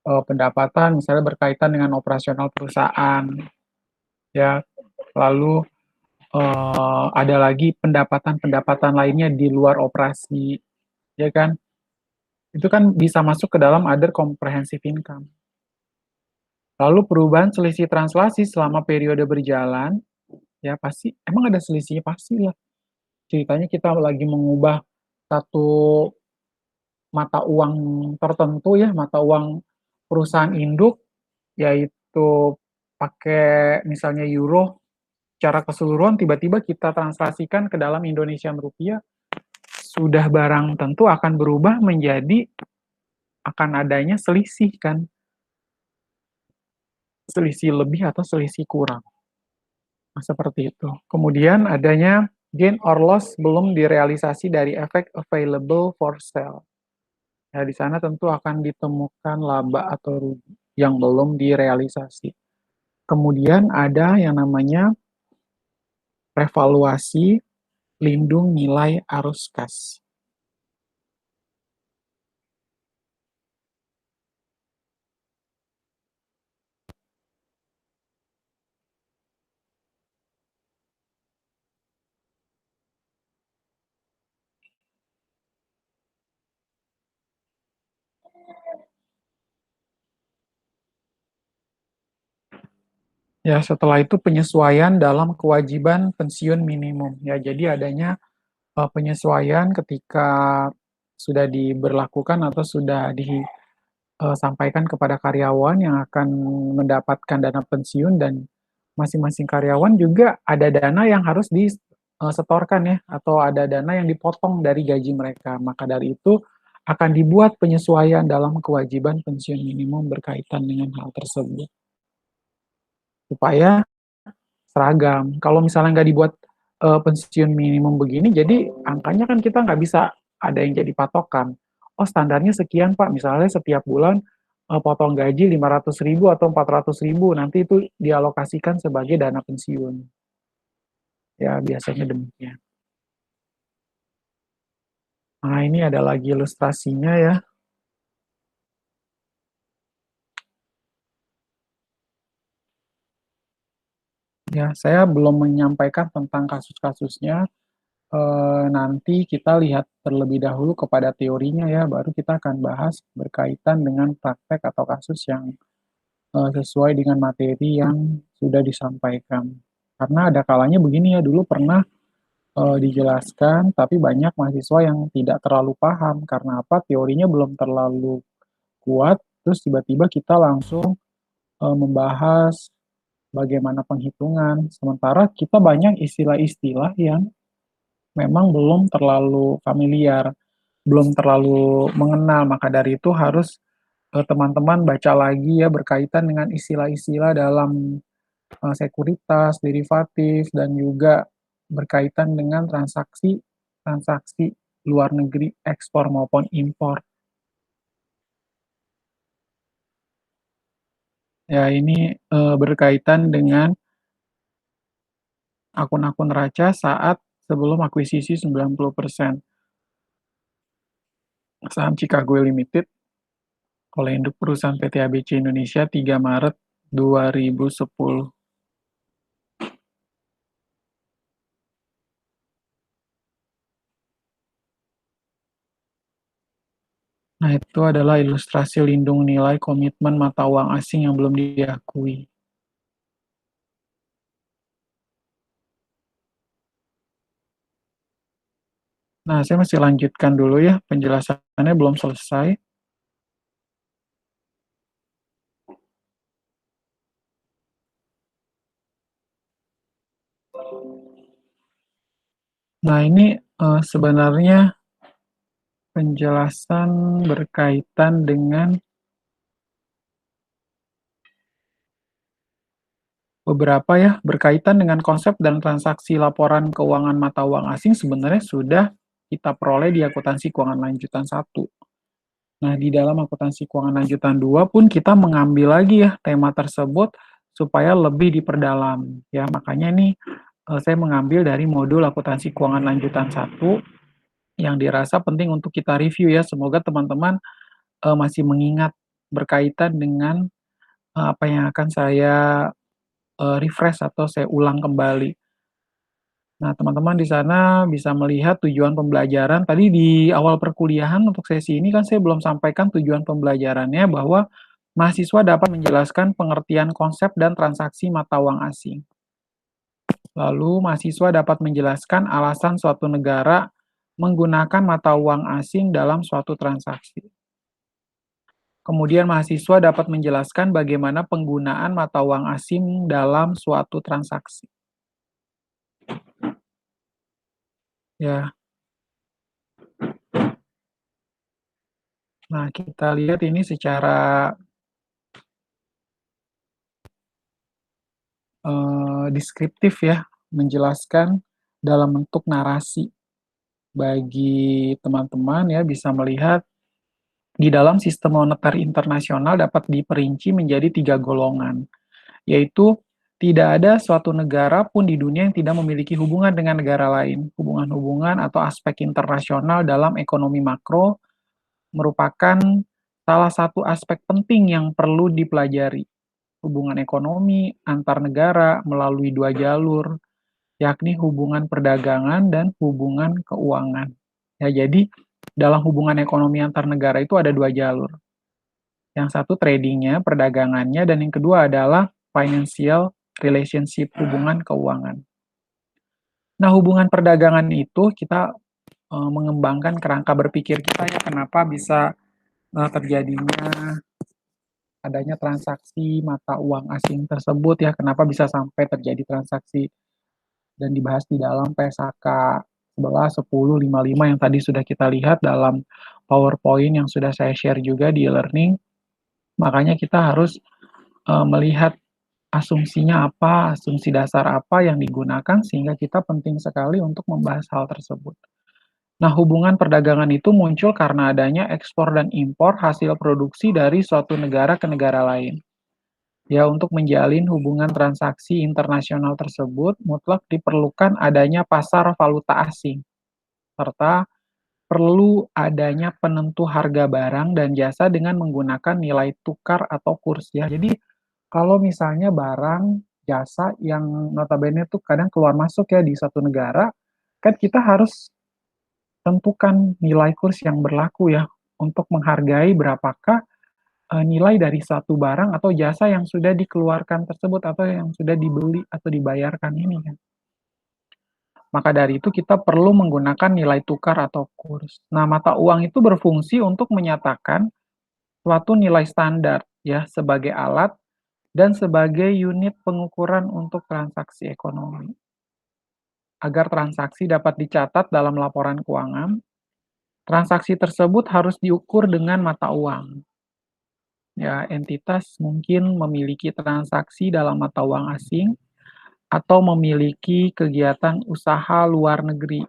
pendapatan misalnya berkaitan dengan operasional perusahaan, ya, lalu ada lagi pendapatan-pendapatan lainnya di luar operasi, ya kan? Itu kan bisa masuk ke dalam other comprehensive income. Lalu perubahan selisih translasi selama periode berjalan, ya pasti, emang ada selisihnya pasti lah. Ceritanya kita lagi mengubah satu mata uang tertentu ya, mata uang perusahaan induk, yaitu pakai misalnya euro, secara keseluruhan tiba-tiba kita translasikan ke dalam Indonesian rupiah, sudah barang tentu akan berubah menjadi akan adanya selisih kan, selisih lebih atau selisih kurang. Nah, seperti itu. Kemudian adanya gain or loss belum direalisasi dari efek available for sale. Ya, di sana tentu akan ditemukan laba atau rugi yang belum direalisasi. Kemudian ada yang namanya revaluasi lindung nilai arus kas. Ya, setelah itu penyesuaian dalam kewajiban pensiun minimum. Ya, jadi adanya penyesuaian ketika sudah diberlakukan atau sudah disampaikan kepada karyawan yang akan mendapatkan dana pensiun, dan masing-masing karyawan juga ada dana yang harus disetorkan ya, atau ada dana yang dipotong dari gaji mereka. Maka dari itu akan dibuat penyesuaian dalam kewajiban pensiun minimum berkaitan dengan hal tersebut, supaya seragam. Kalau misalnya nggak dibuat pensiun minimum begini, jadi angkanya kan kita nggak bisa ada yang jadi patokan. Oh standarnya sekian Pak, misalnya setiap bulan potong gaji 500.000 atau 400.000, nanti itu dialokasikan sebagai dana pensiun. Ya biasanya demikian. Nah ini ada lagi ilustrasinya ya. Ya, saya belum menyampaikan tentang kasus-kasusnya. Nanti kita lihat terlebih dahulu kepada teorinya ya, baru kita akan bahas berkaitan dengan praktek atau kasus yang sesuai dengan materi yang sudah disampaikan. Karena ada kalanya begini ya, dulu pernah dijelaskan, tapi banyak mahasiswa yang tidak terlalu paham. Karena apa? Teorinya belum terlalu kuat, terus tiba-tiba kita langsung membahas bagaimana penghitungan. Sementara kita banyak istilah-istilah yang memang belum terlalu familiar, belum terlalu mengenal, maka dari itu harus teman-teman baca lagi ya berkaitan dengan istilah-istilah dalam sekuritas, derivatif, dan juga berkaitan dengan transaksi luar negeri, ekspor maupun impor. Ya, ini berkaitan dengan akun-akun neraca saat sebelum akuisisi 90% saham Chicago Limited oleh induk perusahaan PT ABC Indonesia 3 Maret 2010. Nah, itu adalah ilustrasi lindung nilai komitmen mata uang asing yang belum diakui. Nah, saya masih lanjutkan dulu ya, penjelasannya belum selesai. Nah, ini sebenarnya penjelasan berkaitan dengan beberapa ya, berkaitan dengan konsep dan transaksi laporan keuangan mata uang asing sebenarnya sudah kita peroleh di akuntansi keuangan lanjutan 1. Nah, di dalam akuntansi keuangan lanjutan 2 pun kita mengambil lagi ya tema tersebut supaya lebih diperdalam. Ya, makanya ini saya mengambil dari modul akuntansi keuangan lanjutan 1 yang dirasa penting untuk kita review ya. Semoga teman-teman masih mengingat berkaitan dengan apa yang akan saya refresh atau saya ulang kembali. Nah, teman-teman di sana bisa melihat tujuan pembelajaran. Tadi di awal perkuliahan untuk sesi ini kan saya belum sampaikan tujuan pembelajarannya bahwa mahasiswa dapat menjelaskan pengertian konsep dan transaksi mata uang asing. Lalu, mahasiswa dapat menjelaskan alasan suatu negara menggunakan mata uang asing dalam suatu transaksi. Kemudian, mahasiswa dapat menjelaskan bagaimana penggunaan mata uang asing dalam suatu transaksi. Ya, nah kita lihat ini secara deskriptif ya, menjelaskan dalam bentuk narasi. Bagi teman-teman ya bisa melihat di dalam sistem moneter internasional dapat diperinci menjadi 3 golongan, yaitu tidak ada suatu negara pun di dunia yang tidak memiliki hubungan dengan negara lain. Hubungan-hubungan atau aspek internasional dalam ekonomi makro merupakan salah satu aspek penting yang perlu dipelajari. Hubungan ekonomi antar negara melalui 2 jalur, yakni hubungan perdagangan dan hubungan keuangan. Ya, jadi dalam hubungan ekonomi antar negara itu ada 2 jalur. Yang satu tradingnya, perdagangannya, dan yang kedua adalah financial relationship, hubungan keuangan. Nah, hubungan perdagangan itu kita mengembangkan kerangka berpikir kita ya, kenapa bisa terjadinya adanya transaksi mata uang asing tersebut ya, kenapa bisa sampai terjadi transaksi dan dibahas di dalam PSAK 11, 10, 55 yang tadi sudah kita lihat dalam PowerPoint yang sudah saya share juga di e-learning. Makanya kita harus melihat asumsinya apa, asumsi dasar apa yang digunakan sehingga kita penting sekali untuk membahas hal tersebut. Nah, hubungan perdagangan itu muncul karena adanya ekspor dan impor hasil produksi dari suatu negara ke negara lain. Ya, untuk menjalin hubungan transaksi internasional tersebut, mutlak diperlukan adanya pasar valuta asing, serta perlu adanya penentu harga barang dan jasa dengan menggunakan nilai tukar atau kurs ya. Jadi, kalau misalnya barang, jasa yang notabene tuh kadang keluar masuk ya di satu negara, kan kita harus tentukan nilai kurs yang berlaku ya, untuk menghargai berapakah nilai dari satu barang atau jasa yang sudah dikeluarkan tersebut atau yang sudah dibeli atau dibayarkan ini kan. Maka dari itu kita perlu menggunakan nilai tukar atau kurs. Nah, mata uang itu berfungsi untuk menyatakan suatu nilai standar ya sebagai alat dan sebagai unit pengukuran untuk transaksi ekonomi. Agar transaksi dapat dicatat dalam laporan keuangan, transaksi tersebut harus diukur dengan mata uang. Ya, entitas mungkin memiliki transaksi dalam mata uang asing atau memiliki kegiatan usaha luar negeri.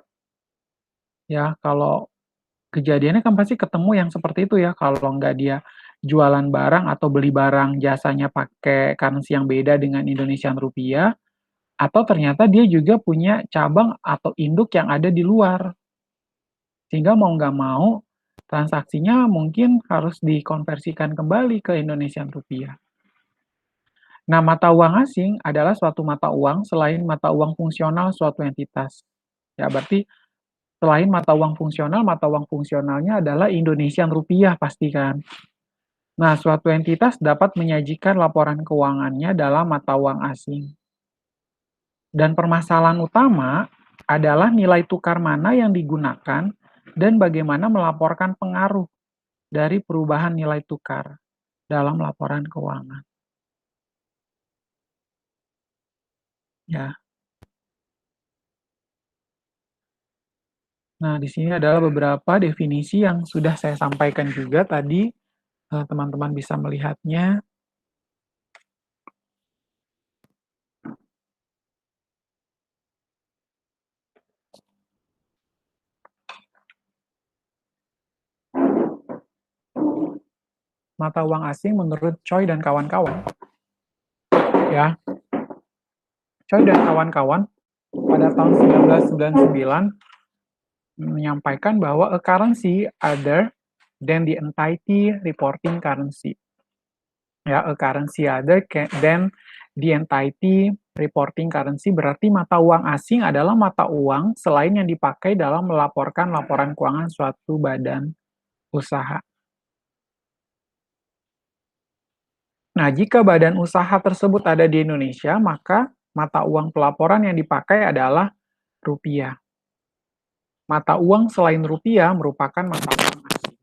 Ya, kalau kejadiannya kan pasti ketemu yang seperti itu ya, kalau nggak dia jualan barang atau beli barang jasanya pakai currency yang beda dengan Indonesian rupiah, atau ternyata dia juga punya cabang atau induk yang ada di luar. Sehingga mau nggak mau, transaksinya mungkin harus dikonversikan kembali ke Indonesian rupiah. Nah, mata uang asing adalah suatu mata uang selain mata uang fungsional suatu entitas. Ya, berarti selain mata uang fungsionalnya adalah Indonesian rupiah pasti kan. Nah, suatu entitas dapat menyajikan laporan keuangannya dalam mata uang asing. Dan permasalahan utama adalah nilai tukar mana yang digunakan dan bagaimana melaporkan pengaruh dari perubahan nilai tukar dalam laporan keuangan. Ya. Nah, di sini adalah beberapa definisi yang sudah saya sampaikan juga tadi. Teman-teman bisa melihatnya. Mata uang asing menurut Choi dan kawan-kawan, ya, Choi dan kawan-kawan pada tahun 1999 menyampaikan bahwa a currency other than the entity reporting currency. Ya, a currency other than the entity reporting currency berarti mata uang asing adalah mata uang selain yang dipakai dalam melaporkan laporan keuangan suatu badan usaha. Nah, jika badan usaha tersebut ada di Indonesia, maka mata uang pelaporan yang dipakai adalah rupiah. Mata uang selain rupiah merupakan mata uang asing.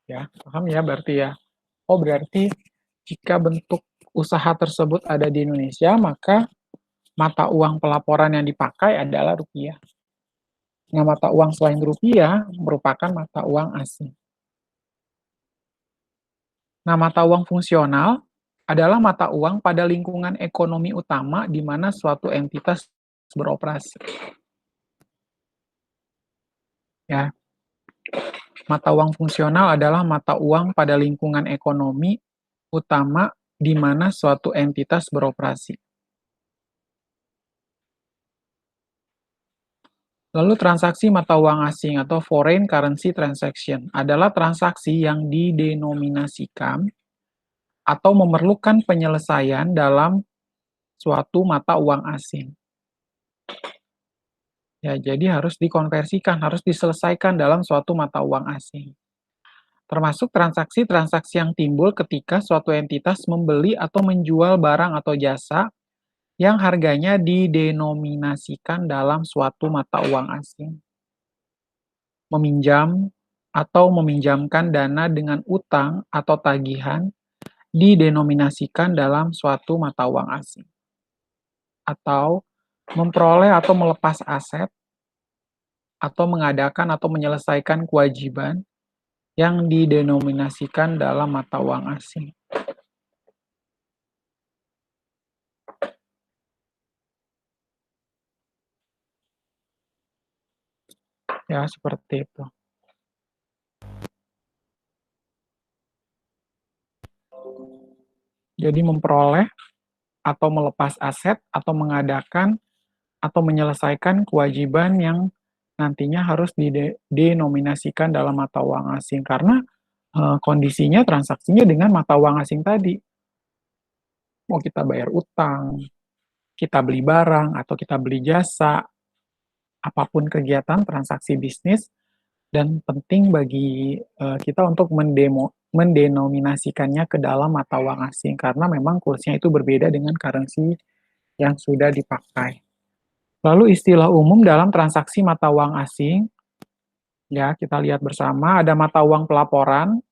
Ya, paham ya berarti ya. Oh, berarti jika bentuk usaha tersebut ada di Indonesia, maka mata uang pelaporan yang dipakai adalah rupiah. Nah, mata uang selain rupiah merupakan mata uang asing. Nah, mata uang fungsional adalah mata uang pada lingkungan ekonomi utama di mana suatu entitas beroperasi. Ya, mata uang fungsional adalah mata uang pada lingkungan ekonomi utama di mana suatu entitas beroperasi. Lalu transaksi mata uang asing atau foreign currency transaction adalah transaksi yang didenominasikan atau memerlukan penyelesaian dalam suatu mata uang asing. Ya, jadi harus dikonversikan, harus diselesaikan dalam suatu mata uang asing. Termasuk transaksi-transaksi yang timbul ketika suatu entitas membeli atau menjual barang atau jasa yang harganya didenominasikan dalam suatu mata uang asing. Meminjam atau meminjamkan dana dengan utang atau tagihan didenominasikan dalam suatu mata uang asing. Atau memperoleh atau melepas aset atau mengadakan atau menyelesaikan kewajiban yang didenominasikan dalam mata uang asing. Ya, seperti itu. Jadi memperoleh atau melepas aset atau mengadakan atau menyelesaikan kewajiban yang nantinya harus didenominasikan dalam mata uang asing karena kondisinya transaksinya dengan mata uang asing tadi. Mau kita bayar utang, kita beli barang atau kita beli jasa, apapun kegiatan transaksi bisnis dan penting bagi kita untuk mendenominasikannya ke dalam mata uang asing karena memang kursnya itu berbeda dengan currency yang sudah dipakai. Lalu istilah umum dalam transaksi mata uang asing, ya kita lihat bersama, ada mata uang pelaporan.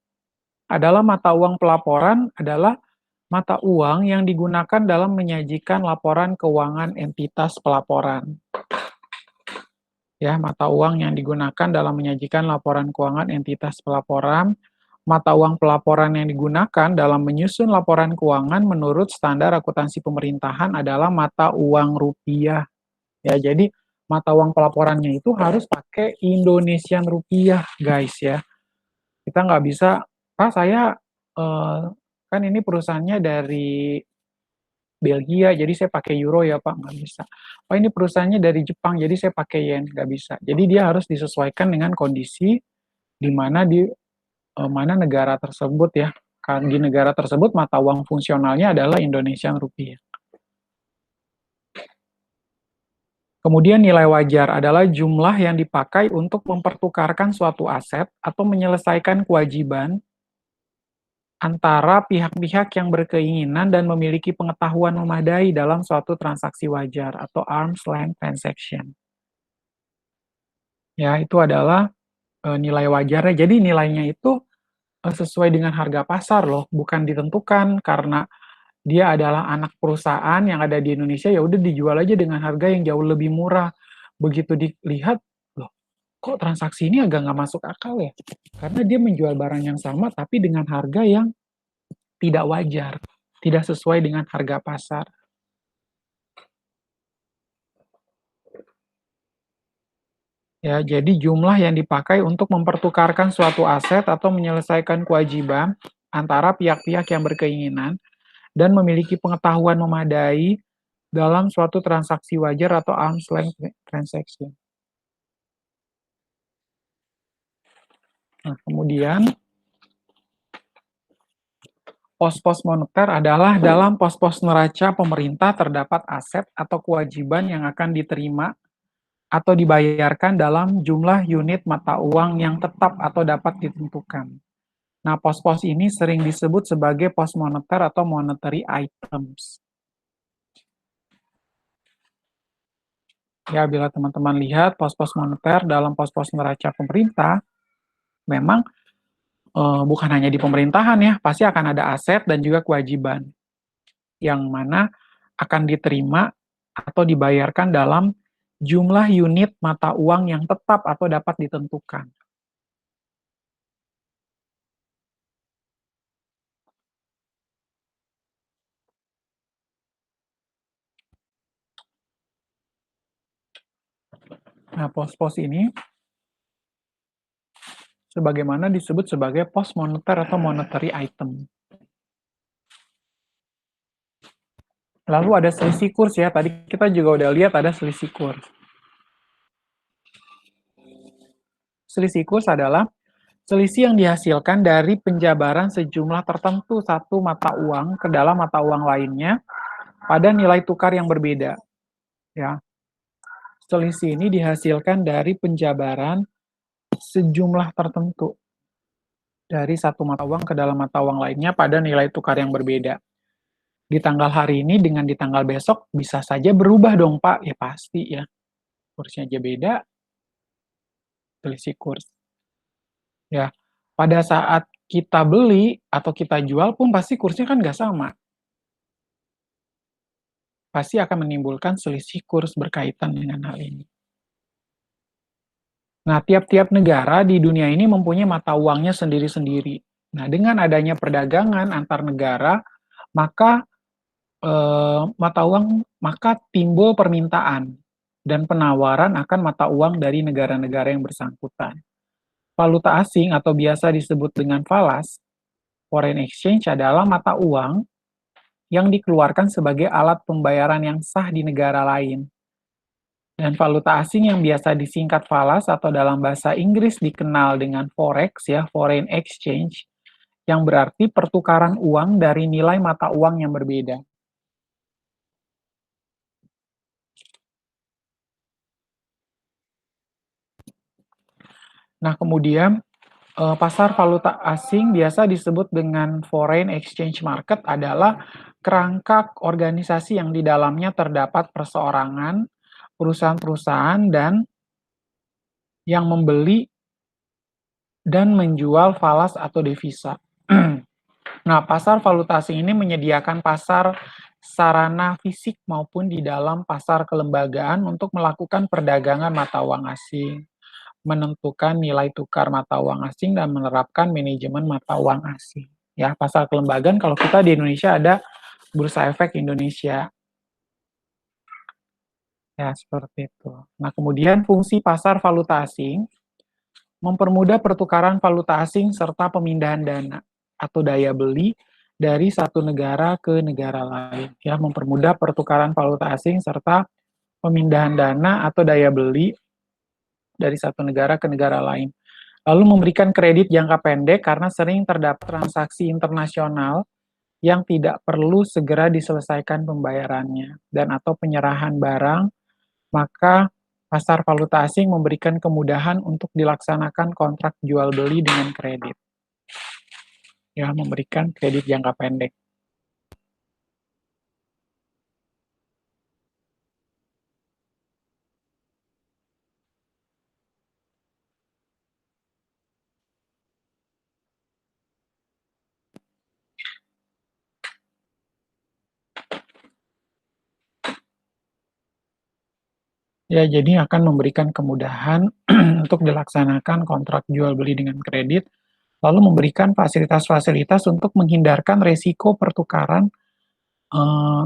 Mata uang pelaporan adalah mata uang yang digunakan dalam menyajikan laporan keuangan entitas pelaporan. Ya, mata uang yang digunakan dalam menyajikan laporan keuangan entitas pelaporan. Mata uang pelaporan yang digunakan dalam menyusun laporan keuangan menurut standar akuntansi pemerintahan adalah mata uang rupiah. Ya, jadi mata uang pelaporannya itu harus pakai Indonesian rupiah, guys ya. Kita nggak bisa, Pak saya kan ini perusahaannya dari Belgia, jadi saya pakai euro ya Pak, nggak bisa. Oh ini perusahaannya dari Jepang, jadi saya pakai yen, nggak bisa. Jadi dia harus disesuaikan dengan kondisi di mana mana negara tersebut ya. Kan di negara tersebut mata uang fungsionalnya adalah Indonesian rupiah. Kemudian nilai wajar adalah jumlah yang dipakai untuk mempertukarkan suatu aset atau menyelesaikan kewajiban antara pihak-pihak yang berkeinginan dan memiliki pengetahuan memadai dalam suatu transaksi wajar atau arm's length transaction. Ya, itu adalah nilai wajarnya. Jadi nilainya itu sesuai dengan harga pasar loh, bukan ditentukan karena dia adalah anak perusahaan yang ada di Indonesia, ya udah dijual aja dengan harga yang jauh lebih murah. Begitu dilihat, loh, kok transaksi ini agak nggak masuk akal ya? Karena dia menjual barang yang sama tapi dengan harga yang tidak wajar, tidak sesuai dengan harga pasar. Ya, jadi jumlah yang dipakai untuk mempertukarkan suatu aset atau menyelesaikan kewajiban antara pihak-pihak yang berkeinginan dan memiliki pengetahuan memadai dalam suatu transaksi wajar atau arm's length transaction. Nah, kemudian pos-pos moneter adalah dalam pos-pos neraca pemerintah terdapat aset atau kewajiban yang akan diterima atau dibayarkan dalam jumlah unit mata uang yang tetap atau dapat ditentukan. Nah, pos-pos ini sering disebut sebagai pos moneter atau monetary items. Ya, bila teman-teman lihat pos-pos moneter dalam pos-pos neraca pemerintah, memang bukan hanya di pemerintahan ya, pasti akan ada aset dan juga kewajiban yang mana akan diterima atau dibayarkan dalam jumlah unit mata uang yang tetap atau dapat ditentukan. Nah, pos-pos ini sebagaimana disebut sebagai pos moneter atau monetary item. Lalu ada selisih kurs ya, tadi kita juga udah lihat ada selisih kurs. Selisih kurs adalah selisih yang dihasilkan dari penjabaran sejumlah tertentu satu mata uang ke dalam mata uang lainnya pada nilai tukar yang berbeda. Ya, selisih ini dihasilkan dari penjabaran sejumlah tertentu dari satu mata uang ke dalam mata uang lainnya pada nilai tukar yang berbeda. Di tanggal hari ini dengan di tanggal besok bisa saja berubah dong Pak, ya pasti ya. Kursnya aja beda, selisih kurs. Ya, pada saat kita beli atau kita jual pun pasti kursnya kan nggak sama. Pasti akan menimbulkan selisih kurs berkaitan dengan hal ini. Nah, tiap-tiap negara di dunia ini mempunyai mata uangnya sendiri-sendiri. Nah, dengan adanya perdagangan antar negara, maka maka timbul permintaan dan penawaran akan mata uang dari negara-negara yang bersangkutan. Valuta asing atau biasa disebut dengan falas, foreign exchange adalah mata uang yang dikeluarkan sebagai alat pembayaran yang sah di negara lain. Dan valuta asing yang biasa disingkat falas atau dalam bahasa Inggris dikenal dengan forex ya, foreign exchange, yang berarti pertukaran uang dari nilai mata uang yang berbeda. Nah, kemudian pasar valuta asing biasa disebut dengan foreign exchange market adalah kerangka organisasi yang di dalamnya terdapat perseorangan, perusahaan-perusahaan, dan yang membeli dan menjual falas atau devisa. Nah, pasar valuta asing ini menyediakan pasar sarana fisik maupun di dalam pasar kelembagaan untuk melakukan perdagangan mata uang asing, menentukan nilai tukar mata uang asing, dan menerapkan manajemen mata uang asing. Ya, pasar kelembagaan kalau kita di Indonesia ada Bursa Efek Indonesia. Ya, seperti itu. Nah, kemudian fungsi pasar valuta asing mempermudah pertukaran valuta asing serta pemindahan dana atau daya beli dari satu negara ke negara lain. Ya, mempermudah pertukaran valuta asing serta pemindahan dana atau daya beli dari satu negara ke negara lain. Lalu memberikan kredit jangka pendek karena sering terdapat transaksi internasional yang tidak perlu segera diselesaikan pembayarannya dan atau penyerahan barang, maka pasar valuta asing memberikan kemudahan untuk dilaksanakan kontrak jual beli dengan kredit. Ya, memberikan kredit jangka pendek. Ya, jadi akan memberikan kemudahan untuk dilaksanakan kontrak jual beli dengan kredit, lalu memberikan fasilitas-fasilitas untuk menghindarkan resiko eh,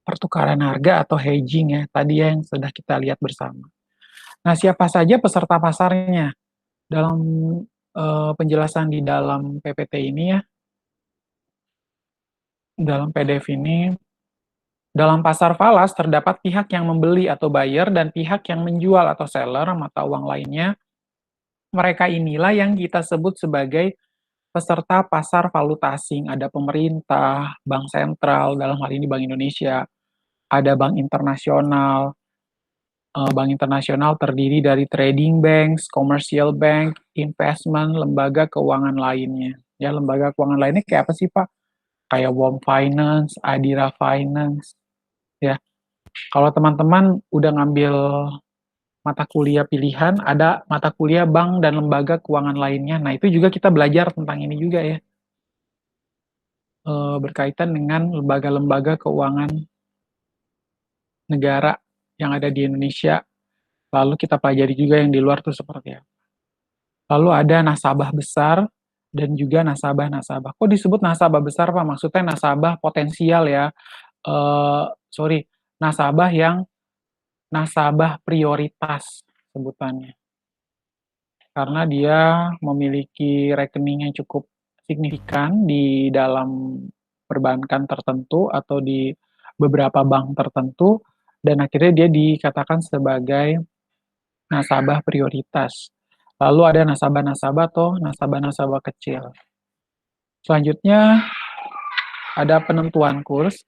pertukaran harga atau hedging ya, tadi ya yang sudah kita lihat bersama. Nah, siapa saja peserta pasarnya? Dalam penjelasan di dalam PPT ini ya, dalam PDF ini, dalam pasar falas terdapat pihak yang membeli atau buyer dan pihak yang menjual atau seller mata uang lainnya. Mereka inilah yang kita sebut sebagai peserta pasar valuta asing. Ada pemerintah, bank sentral, dalam hal ini Bank Indonesia, ada bank internasional. Bank internasional terdiri dari trading banks, commercial bank, investment, lembaga keuangan lainnya. Ya, lembaga keuangan lainnya kayak apa sih, Pak? Kayak World Finance, Adira Finance, ya. Kalau teman-teman udah ngambil mata kuliah pilihan, ada mata kuliah bank dan lembaga keuangan lainnya. Nah, itu juga kita belajar tentang ini juga ya. Berkaitan dengan lembaga-lembaga keuangan negara yang ada di Indonesia. Lalu kita pelajari juga yang di luar itu seperti apa. Lalu ada nasabah besar dan juga nasabah-nasabah. Kok disebut nasabah besar, Pak? Maksudnya nasabah potensial ya. Sorry, nasabah yang nasabah prioritas sebutannya. Karena dia memiliki rekening yang cukup signifikan di dalam perbankan tertentu atau di beberapa bank tertentu, dan akhirnya dia dikatakan sebagai nasabah prioritas. Lalu ada nasabah-nasabah atau nasabah-nasabah kecil. Selanjutnya ada penentuan kurs.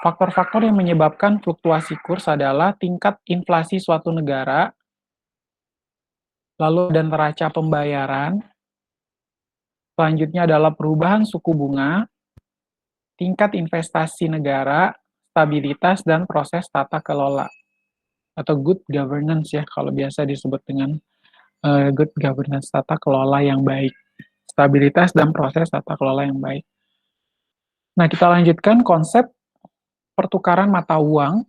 Faktor-faktor yang menyebabkan fluktuasi kurs adalah tingkat inflasi suatu negara, lalu dan neraca pembayaran. Selanjutnya adalah perubahan suku bunga, tingkat investasi negara, stabilitas, dan proses tata kelola atau good governance ya, kalau biasa disebut dengan good governance, tata kelola yang baik, stabilitas dan proses tata kelola yang baik. Nah, kita lanjutkan konsep pertukaran mata uang,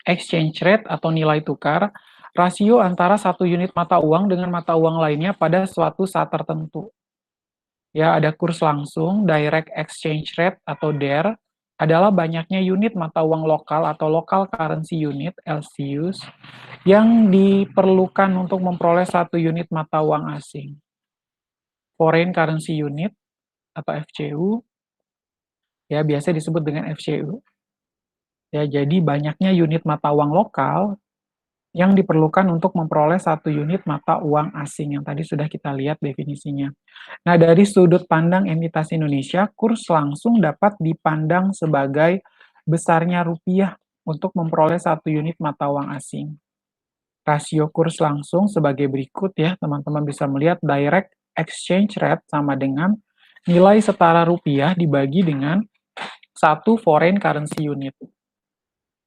exchange rate atau nilai tukar rasio antara satu unit mata uang dengan mata uang lainnya pada suatu saat tertentu. Ya, ada kurs langsung, direct exchange rate atau DER, adalah banyaknya unit mata uang lokal atau local currency unit (LCUs) yang diperlukan untuk memperoleh satu unit mata uang asing. Foreign currency unit atau FCU, ya biasa disebut dengan FCU. Ya, jadi banyaknya unit mata uang lokal yang diperlukan untuk memperoleh satu unit mata uang asing yang tadi sudah kita lihat definisinya. Nah, dari sudut pandang entitas Indonesia, kurs langsung dapat dipandang sebagai besarnya rupiah untuk memperoleh satu unit mata uang asing. Rasio kurs langsung sebagai berikut ya, teman-teman bisa melihat direct exchange rate sama dengan nilai setara rupiah dibagi dengan satu foreign currency unit.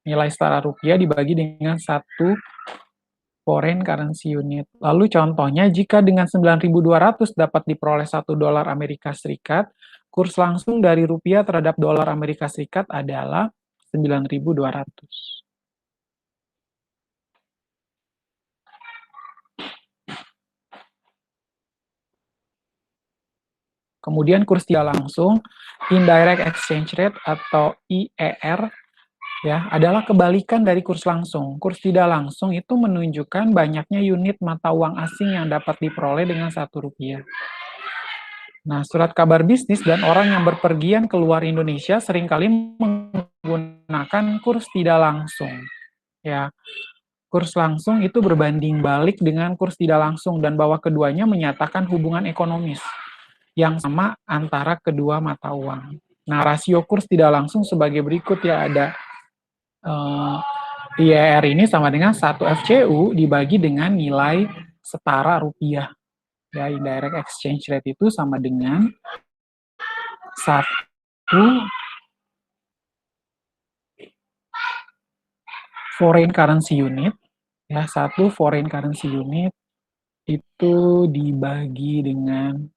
Nilai setara rupiah dibagi dengan satu foreign currency unit. Lalu contohnya, jika dengan 9.200 dapat diperoleh 1 dolar Amerika Serikat, kurs langsung dari rupiah terhadap dolar Amerika Serikat adalah 9.200. Kemudian kurs tidak langsung, indirect exchange rate atau IER, ya, adalah kebalikan dari kurs langsung. Kurs tidak langsung itu menunjukkan banyaknya unit mata uang asing yang dapat diperoleh dengan satu rupiah. Nah, surat kabar bisnis dan orang yang berpergian keluar Indonesia seringkali menggunakan kurs tidak langsung. Ya, kurs langsung itu berbanding balik dengan kurs tidak langsung dan bahwa keduanya menyatakan hubungan ekonomis yang sama antara kedua mata uang. Nah, rasio kurs tidak langsung sebagai berikut ya, ada IER ini sama dengan 1 FCU dibagi dengan nilai setara rupiah. Ya, indirect exchange rate itu sama dengan 1 foreign currency unit, ya, 1 foreign currency unit itu dibagi dengan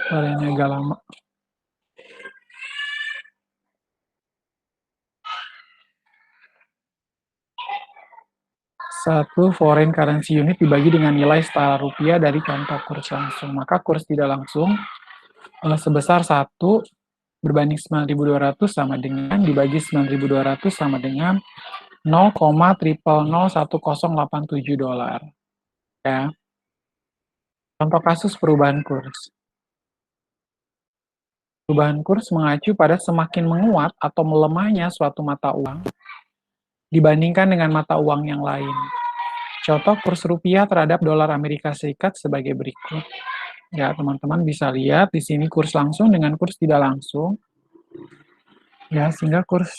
variannya agak lama. Satu foreign currency unit dibagi dengan nilai setara rupiah dari contoh kurs langsung. Maka kurs tidak langsung sebesar 1 berbanding 9.200 sama dengan dibagi 9.200 sama dengan 0,001087 dolar. Ya. Contoh kasus perubahan kurs. Perubahan kurs mengacu pada semakin menguat atau melemahnya suatu mata uang dibandingkan dengan mata uang yang lain. Contoh kurs rupiah terhadap dolar Amerika Serikat sebagai berikut. Ya, teman-teman bisa lihat di sini kurs langsung dengan kurs tidak langsung. Ya, sehingga kurs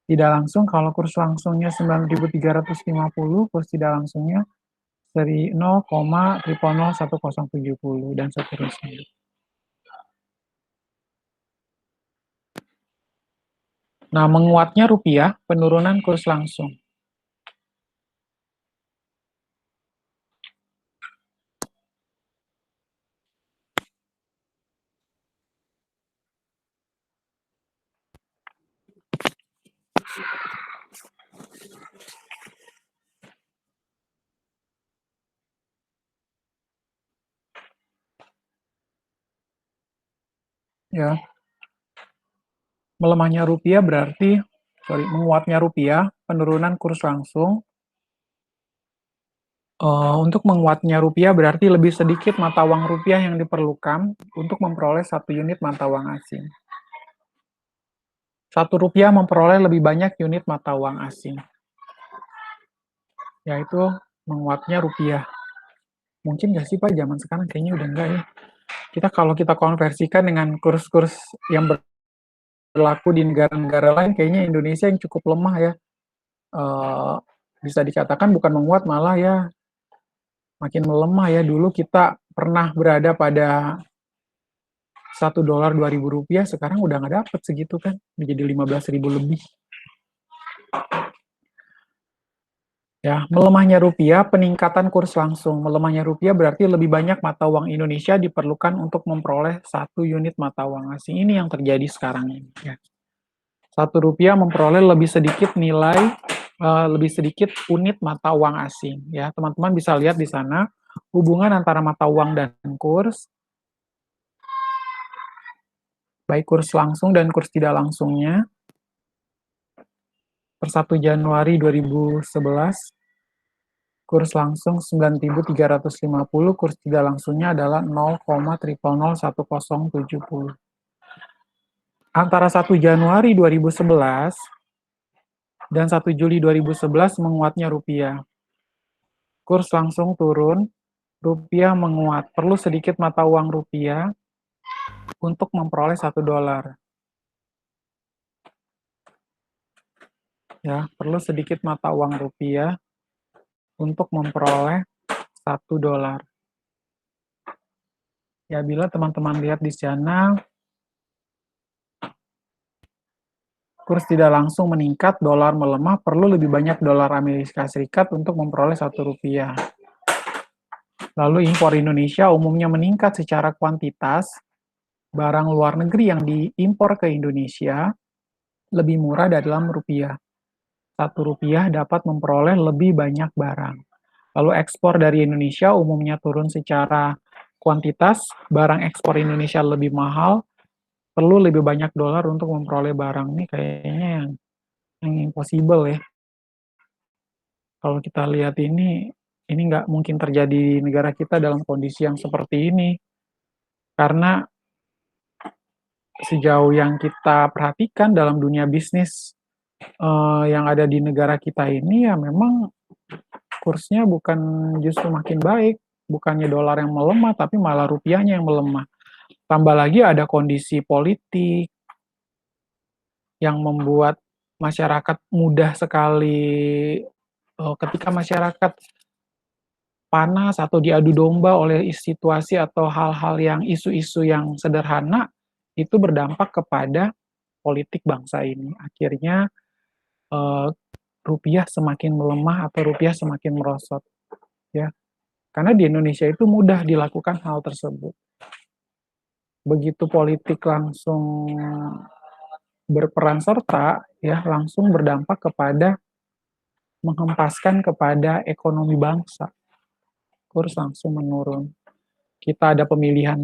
tidak langsung, kalau kurs langsungnya 9.350, kurs tidak langsungnya dari 0,001070 dan seterusnya. Nah, menguatnya rupiah, penurunan kurs langsung. Ya, melemahnya rupiah berarti, menguatnya rupiah, penurunan kurs langsung. Untuk menguatnya rupiah berarti lebih sedikit mata uang rupiah yang diperlukan untuk memperoleh satu unit mata uang asing. Satu rupiah memperoleh lebih banyak unit mata uang asing, yaitu menguatnya rupiah. Mungkin nggak sih Pak, zaman sekarang kayaknya udah enggak ya. Kalau kita konversikan dengan kurs-kurs yang berlaku di negara-negara lain, kayaknya Indonesia yang cukup lemah ya. Bisa dikatakan bukan menguat, malah ya makin melemah ya. Dulu kita pernah berada pada 1 dolar 2.000 rupiah, sekarang udah nggak dapet segitu kan, menjadi 15.000 lebih. Ya, melemahnya rupiah, peningkatan kurs langsung. Melemahnya rupiah berarti lebih banyak mata uang Indonesia diperlukan untuk memperoleh 1 unit mata uang asing. Ini yang terjadi sekarang ini. Ya. 1 rupiah memperoleh lebih sedikit nilai, lebih sedikit unit mata uang asing. Ya, teman-teman bisa lihat di sana hubungan antara mata uang dan kurs, baik kurs langsung dan kurs tidak langsungnya. Per 1 Januari 2011, kurs langsung 9.350, kurs tidak langsungnya adalah 0,001070. Antara 1 Januari 2011 dan 1 Juli 2011 menguatnya rupiah. Kurs langsung turun, rupiah menguat. Perlu sedikit mata uang rupiah untuk memperoleh 1 dolar. Ya, perlu sedikit mata uang rupiah untuk memperoleh 1 dolar. Ya, bila teman-teman lihat di sana, kurs tidak langsung meningkat, dolar melemah, perlu lebih banyak dolar Amerika Serikat untuk memperoleh 1 rupiah. Lalu impor Indonesia umumnya meningkat secara kuantitas, barang luar negeri yang diimpor ke Indonesia lebih murah dalam rupiah. 1 rupiah dapat memperoleh lebih banyak barang. Lalu ekspor dari Indonesia umumnya turun secara kuantitas, barang ekspor Indonesia lebih mahal, perlu lebih banyak dolar untuk memperoleh barang. Ini kayaknya yang impossible ya. Kalau kita lihat ini nggak mungkin terjadi di negara kita dalam kondisi yang seperti ini. Karena sejauh yang kita perhatikan dalam dunia bisnis yang ada di negara kita ini, ya memang kursnya bukan justru makin baik, bukannya dolar yang melemah, tapi malah rupiahnya yang melemah. Tambah lagi ada kondisi politik yang membuat masyarakat mudah sekali, ketika masyarakat panas atau diadu domba oleh situasi atau hal-hal yang isu-isu yang sederhana, itu berdampak kepada politik bangsa ini. Akhirnya eh, rupiah semakin melemah atau rupiah semakin merosot, ya. Karena di Indonesia itu mudah dilakukan hal tersebut. Begitu politik langsung berperan serta, ya langsung berdampak kepada menghempaskan kepada ekonomi bangsa. Kurs langsung menurun. Kita ada pemilihan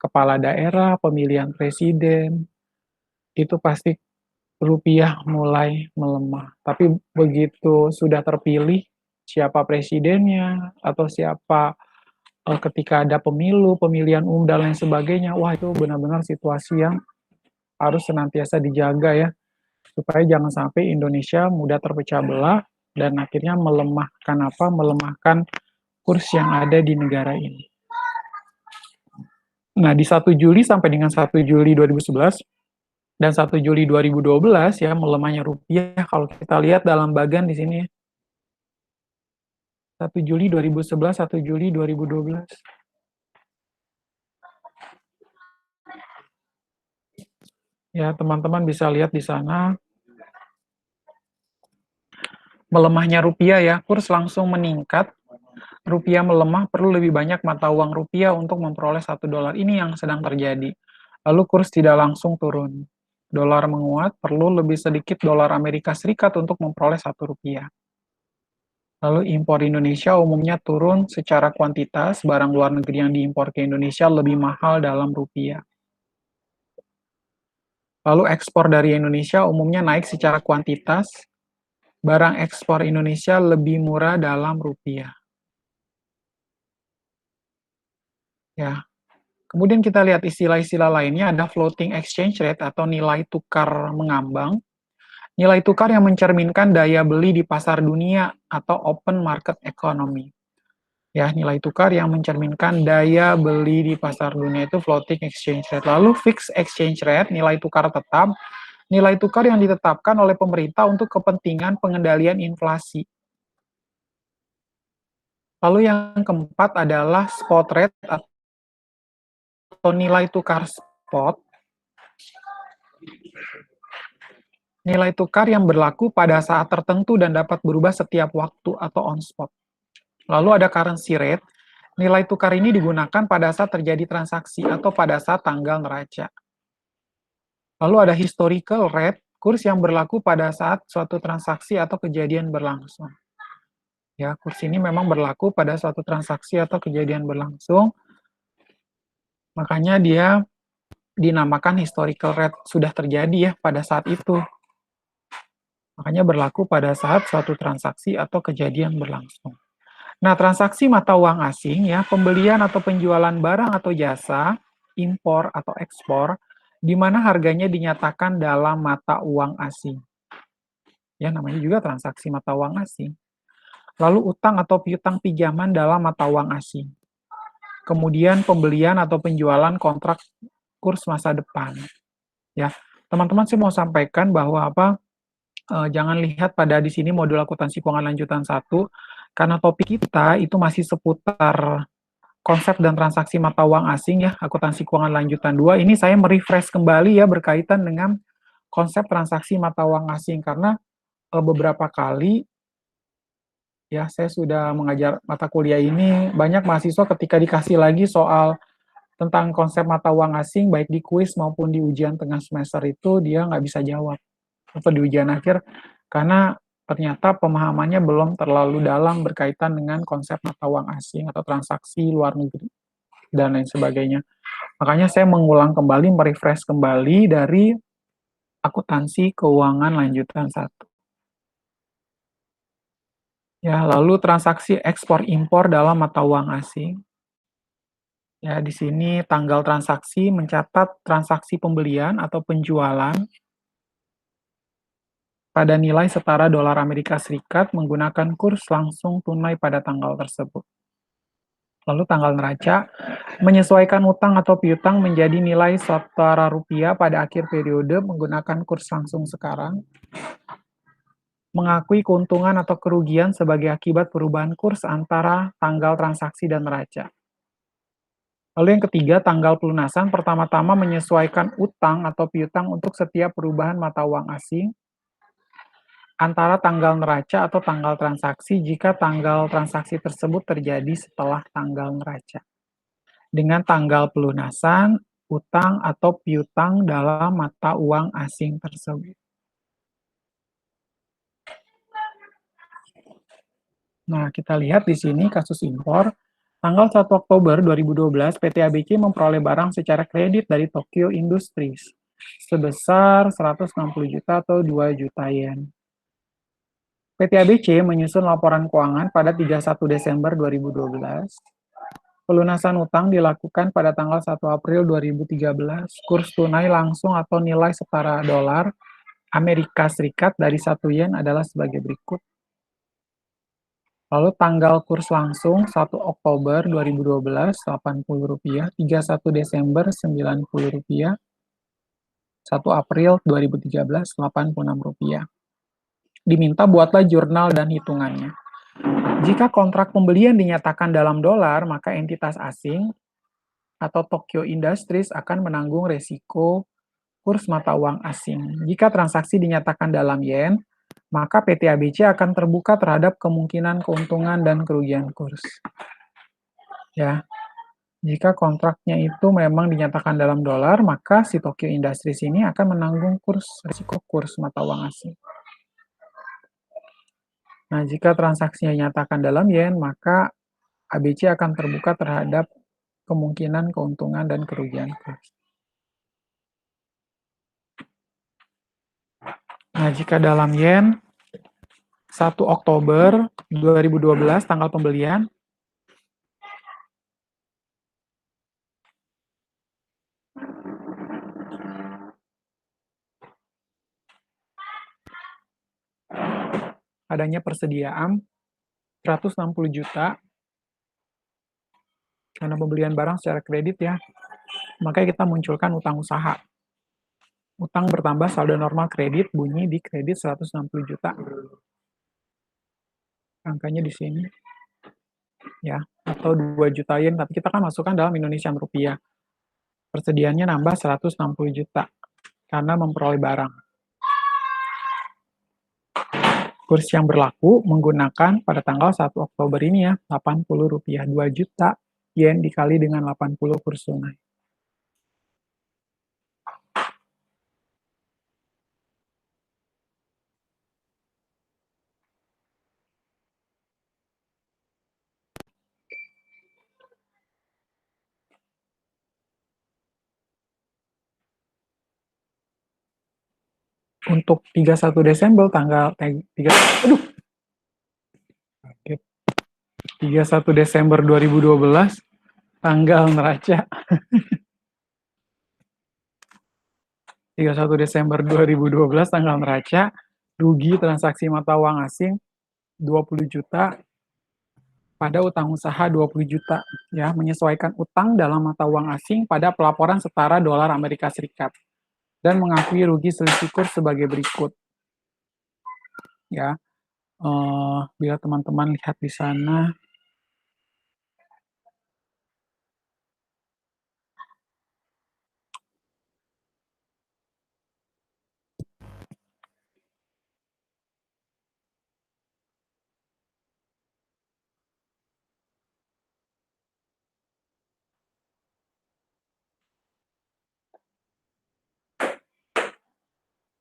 kepala daerah, pemilihan presiden, itu pasti rupiah mulai melemah. Tapi begitu sudah terpilih siapa presidennya atau siapa ketika ada pemilu, pemilihan umum dan lain sebagainya, wah itu benar-benar situasi yang harus senantiasa dijaga ya, supaya jangan sampai Indonesia mudah terpecah belah dan akhirnya melemahkan kurs yang ada di negara ini. Nah, di 1 Juli sampai dengan 1 Juli 2011 dan 1 Juli 2012 ya, melemahnya rupiah kalau kita lihat dalam bagan di sini ya. 1 Juli 2011, 1 Juli 2012. Ya, teman-teman bisa lihat di sana melemahnya rupiah ya, kurs langsung meningkat, rupiah melemah, perlu lebih banyak mata uang rupiah untuk memperoleh 1 dolar. Ini yang sedang terjadi. Lalu kurs tidak langsung turun. Dolar menguat, perlu lebih sedikit dolar Amerika Serikat untuk memperoleh 1 rupiah. Lalu impor Indonesia umumnya turun secara kuantitas, barang luar negeri yang diimpor ke Indonesia lebih mahal dalam rupiah. Lalu ekspor dari Indonesia umumnya naik secara kuantitas, barang ekspor Indonesia lebih murah dalam rupiah. Ya. Kemudian kita lihat istilah-istilah lainnya, ada floating exchange rate atau nilai tukar mengambang. Nilai tukar yang mencerminkan daya beli di pasar dunia atau open market economy. Ya, nilai tukar yang mencerminkan daya beli di pasar dunia itu floating exchange rate. Lalu fixed exchange rate, nilai tukar tetap, nilai tukar yang ditetapkan oleh pemerintah untuk kepentingan pengendalian inflasi. Lalu yang keempat adalah spot rate atau nilai tukar spot. Nilai tukar yang berlaku pada saat tertentu dan dapat berubah setiap waktu atau on spot. Lalu ada currency rate. Nilai tukar ini digunakan pada saat terjadi transaksi atau pada saat tanggal neraca. Lalu ada historical rate, kurs yang berlaku pada saat suatu transaksi atau kejadian berlangsung. Ya, kurs ini memang berlaku pada suatu transaksi atau kejadian berlangsung. Makanya dia dinamakan historical rate, sudah terjadi ya pada saat itu. Makanya berlaku pada saat suatu transaksi atau kejadian berlangsung. Nah, transaksi mata uang asing ya, pembelian atau penjualan barang atau jasa, impor atau ekspor, di mana harganya dinyatakan dalam mata uang asing. Ya, namanya juga transaksi mata uang asing. Lalu utang atau piutang pinjaman dalam mata uang asing. Kemudian pembelian atau penjualan kontrak kurs masa depan. Ya, teman-teman saya mau sampaikan bahwa jangan lihat pada di sini modul akuntansi keuangan lanjutan 1, karena topik kita itu masih seputar konsep dan transaksi mata uang asing ya, akuntansi keuangan lanjutan 2. Ini saya merefresh kembali ya berkaitan dengan konsep transaksi mata uang asing, karena beberapa kali ya saya sudah mengajar mata kuliah ini, banyak mahasiswa ketika dikasih lagi soal tentang konsep mata uang asing, baik di kuis maupun di ujian tengah semester itu, dia nggak bisa jawab. Atau di ujian akhir, karena ternyata pemahamannya belum terlalu dalam berkaitan dengan konsep mata uang asing atau transaksi luar negeri, dan lain sebagainya. Makanya saya mengulang kembali, merefresh kembali dari akuntansi keuangan lanjutan 1. Ya, lalu transaksi ekspor impor dalam mata uang asing. Ya, di sini tanggal transaksi mencatat transaksi pembelian atau penjualan pada nilai setara dolar Amerika Serikat menggunakan kurs langsung tunai pada tanggal tersebut. Lalu tanggal neraca menyesuaikan utang atau piutang menjadi nilai setara rupiah pada akhir periode menggunakan kurs langsung sekarang. Mengakui keuntungan atau kerugian sebagai akibat perubahan kurs antara tanggal transaksi dan neraca. Lalu yang ketiga, tanggal pelunasan pertama-tama menyesuaikan utang atau piutang untuk setiap perubahan mata uang asing antara tanggal neraca atau tanggal transaksi jika tanggal transaksi tersebut terjadi setelah tanggal neraca. Dengan tanggal pelunasan, utang atau piutang dalam mata uang asing tersebut. Nah, kita lihat di sini kasus impor. Tanggal 1 Oktober 2012, PT ABC memperoleh barang secara kredit dari Tokyo Industries sebesar 160 juta atau 2 juta yen. PT ABC menyusun laporan keuangan pada 31 Desember 2012. Pelunasan utang dilakukan pada tanggal 1 April 2013. Kurs tunai langsung atau nilai setara dolar Amerika Serikat dari 1 yen adalah sebagai berikut. Lalu tanggal kurs langsung 1 Oktober 2012 Rp80, 31 Desember Rp90, 1 April 2013 Rp86. Diminta buatlah jurnal dan hitungannya. Jika kontrak pembelian dinyatakan dalam dolar, maka entitas asing atau Tokyo Industries akan menanggung resiko kurs mata uang asing. Jika transaksi dinyatakan dalam yen, maka PT ABC akan terbuka terhadap kemungkinan keuntungan dan kerugian kurs. Ya, jika kontraknya itu memang dinyatakan dalam dolar, maka si Tokyo Industries ini akan menanggung risiko kurs mata uang asing. Nah, jika transaksinya dinyatakan dalam yen, maka ABC akan terbuka terhadap kemungkinan keuntungan dan kerugian kurs. Nah, jika dalam yen, 1 Oktober 2012 tanggal pembelian, adanya persediaan 160 juta karena pembelian barang secara kredit ya, makanya kita munculkan utang usaha. Utang bertambah saldo normal kredit bunyi di kredit 160 juta. Angkanya di sini. Ya, atau 2 juta yen, tapi kita kan masukkan dalam Indonesian rupiah. Persediaannya nambah 160 juta karena memperoleh barang. kurs yang berlaku menggunakan pada tanggal 1 Oktober ini ya, Rp80, 2 juta yen dikali dengan 80 kurs tunai. Untuk 31 Desember tanggal 31 Desember 2012 tanggal neraca 31 Desember 2012 tanggal neraca rugi transaksi mata uang asing 20 juta pada utang usaha 20 juta ya, menyesuaikan utang dalam mata uang asing pada pelaporan setara dolar Amerika Serikat dan mengakui rugi selisih kurs sebagai berikut ya. Bila teman-teman lihat di sana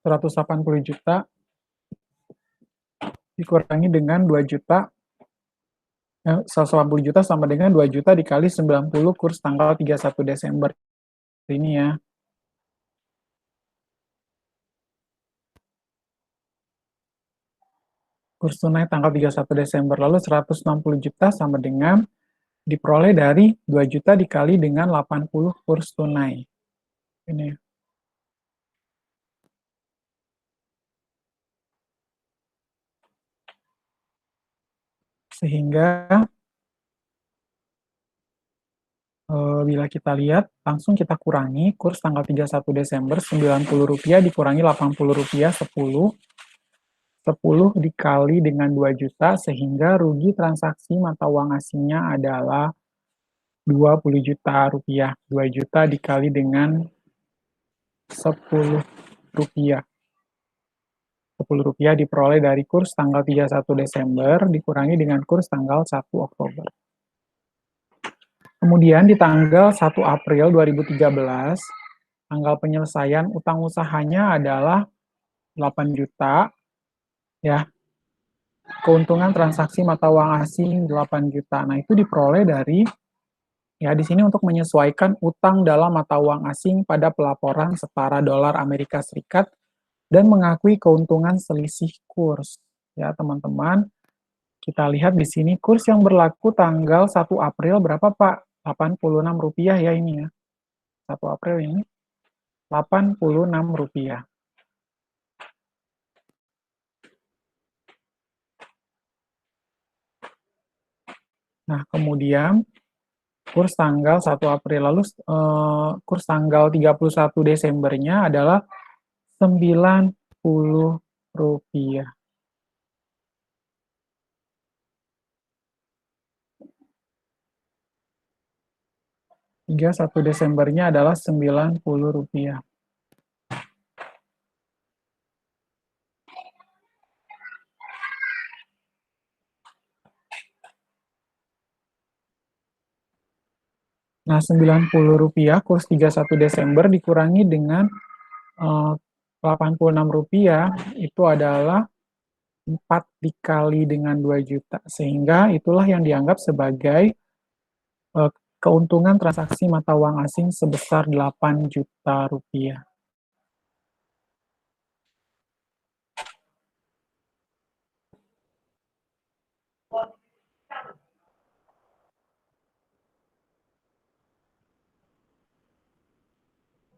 180 juta dikurangi dengan 2 juta 180 juta sama dengan 2 juta dikali 90 kurs tanggal 31 Desember ini ya. Kurs tunai tanggal 31 Desember. Lalu 160 juta sama dengan diperoleh dari 2 juta dikali dengan 80 kurs tunai. Ini. Sehingga bila kita lihat, langsung kita kurangi kurs tanggal 31 Desember, Rp90 dikurangi Rp80, 10 dikali dengan 2 juta, sehingga rugi transaksi mata uang asingnya adalah 20 juta rupiah. 2 juta dikali dengan 10 rupiah. 10 rupiah diperoleh dari kurs tanggal 31 Desember dikurangi dengan kurs tanggal 1 Oktober. Kemudian di tanggal 1 April 2013, tanggal penyelesaian utang usahanya adalah 8 juta, ya. Keuntungan transaksi mata uang asing 8 juta. Nah, itu diperoleh dari, ya di sini untuk menyesuaikan utang dalam mata uang asing pada pelaporan setara dolar Amerika Serikat dan mengakui keuntungan selisih kurs. Ya, teman-teman, kita lihat di sini kurs yang berlaku tanggal 1 April berapa, Pak? Rp86 ya ini ya. 1 April ini Rp86. Nah, kemudian kurs tanggal 1 April lalu kurs tanggal 31 Desembernya adalah Rp90. 31 Desembernya adalah Rp90. Nah, Rp90 kurs 31 Desember dikurangi dengan Rp86 itu adalah 4 dikali dengan 2 juta. Sehingga itulah yang dianggap sebagai keuntungan transaksi mata uang asing sebesar 8 juta rupiah.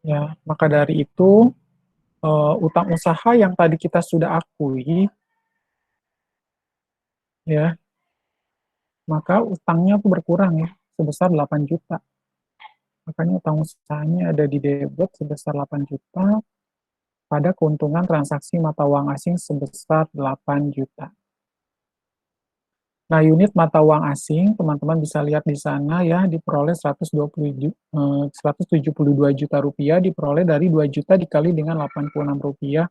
Ya, maka dari itu utang usaha yang tadi kita sudah akui, ya, maka utangnya tuh berkurang ya, sebesar 8 juta. Makanya utang usahanya ada di debit sebesar 8 juta, pada keuntungan transaksi mata uang asing sebesar 8 juta. Nah, unit mata uang asing, teman-teman bisa lihat di sana ya, diperoleh 172 juta rupiah, diperoleh dari 2 juta dikali dengan Rp86,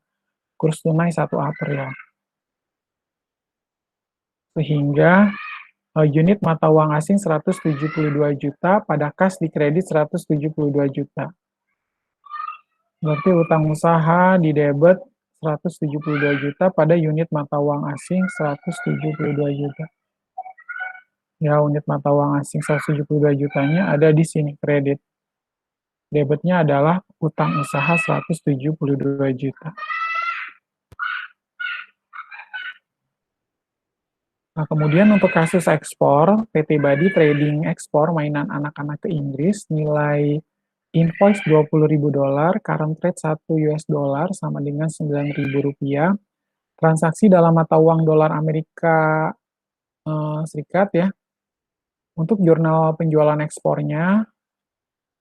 kurs tunai 1 April. Sehingga unit mata uang asing 172 juta, pada kas di kredit 172 juta. Berarti utang usaha di debit 172 juta, pada unit mata uang asing 172 juta. Ya, unit mata uang asing 172 jutanya ada di sini, kredit. Debitnya adalah utang usaha 172 juta. Nah, kemudian untuk kasus ekspor, PT Badi Trading ekspor mainan anak-anak ke Inggris, nilai invoice $20.000, current rate 1 US dollar sama dengan Rp9.000. Transaksi dalam mata uang dolar Amerika Serikat ya. Untuk jurnal penjualan ekspornya,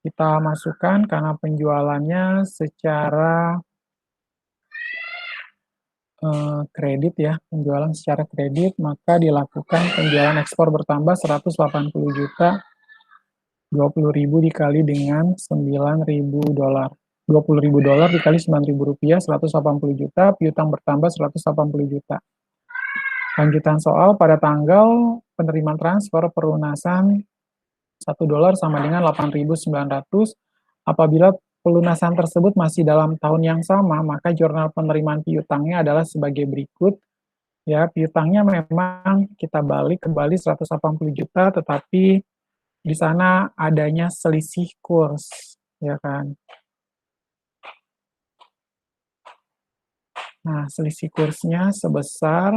kita masukkan karena penjualannya secara kredit ya, penjualan secara kredit, maka dilakukan penjualan ekspor bertambah 180 juta, 20.000 dikali dengan 9.000 dolar. 20.000 dolar dikali 9.000 rupiah, 180 juta, piutang bertambah 180 juta. Lanjutan soal, pada tanggal penerimaan transfer pelunasan 1 dolar sama dengan 8.900, apabila pelunasan tersebut masih dalam tahun yang sama, maka jurnal penerimaan piutangnya adalah sebagai berikut. Ya, piutangnya memang kita balik kembali 180 juta, tetapi di sana adanya selisih kurs, ya kan. Nah, selisih kursnya sebesar,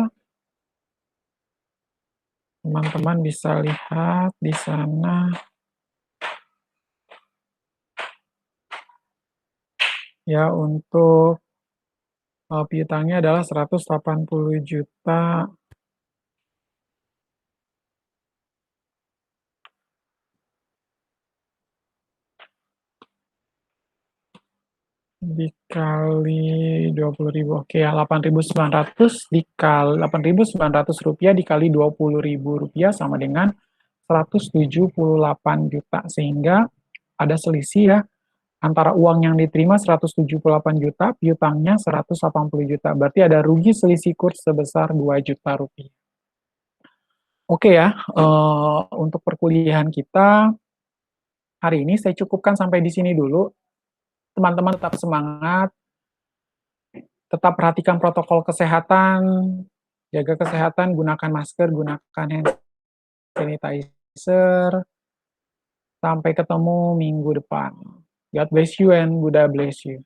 teman-teman bisa lihat di sana, ya, untuk piutangnya adalah 180 juta dikali 20.000. Oke ya, 8.900 dikali 8.900 rupiah dikali 20.000 rupiah sama dengan 178 juta. Sehingga ada selisih ya, antara uang yang diterima 178 juta, piutangnya 180 juta. Berarti ada rugi selisih kurs sebesar 2 juta rupiah. Oke ya, untuk perkuliahan kita hari ini saya cukupkan sampai di sini dulu. Teman-teman tetap semangat, tetap perhatikan protokol kesehatan, jaga kesehatan, gunakan masker, gunakan hand sanitizer. Sampai ketemu minggu depan. God bless you and Buddha bless you.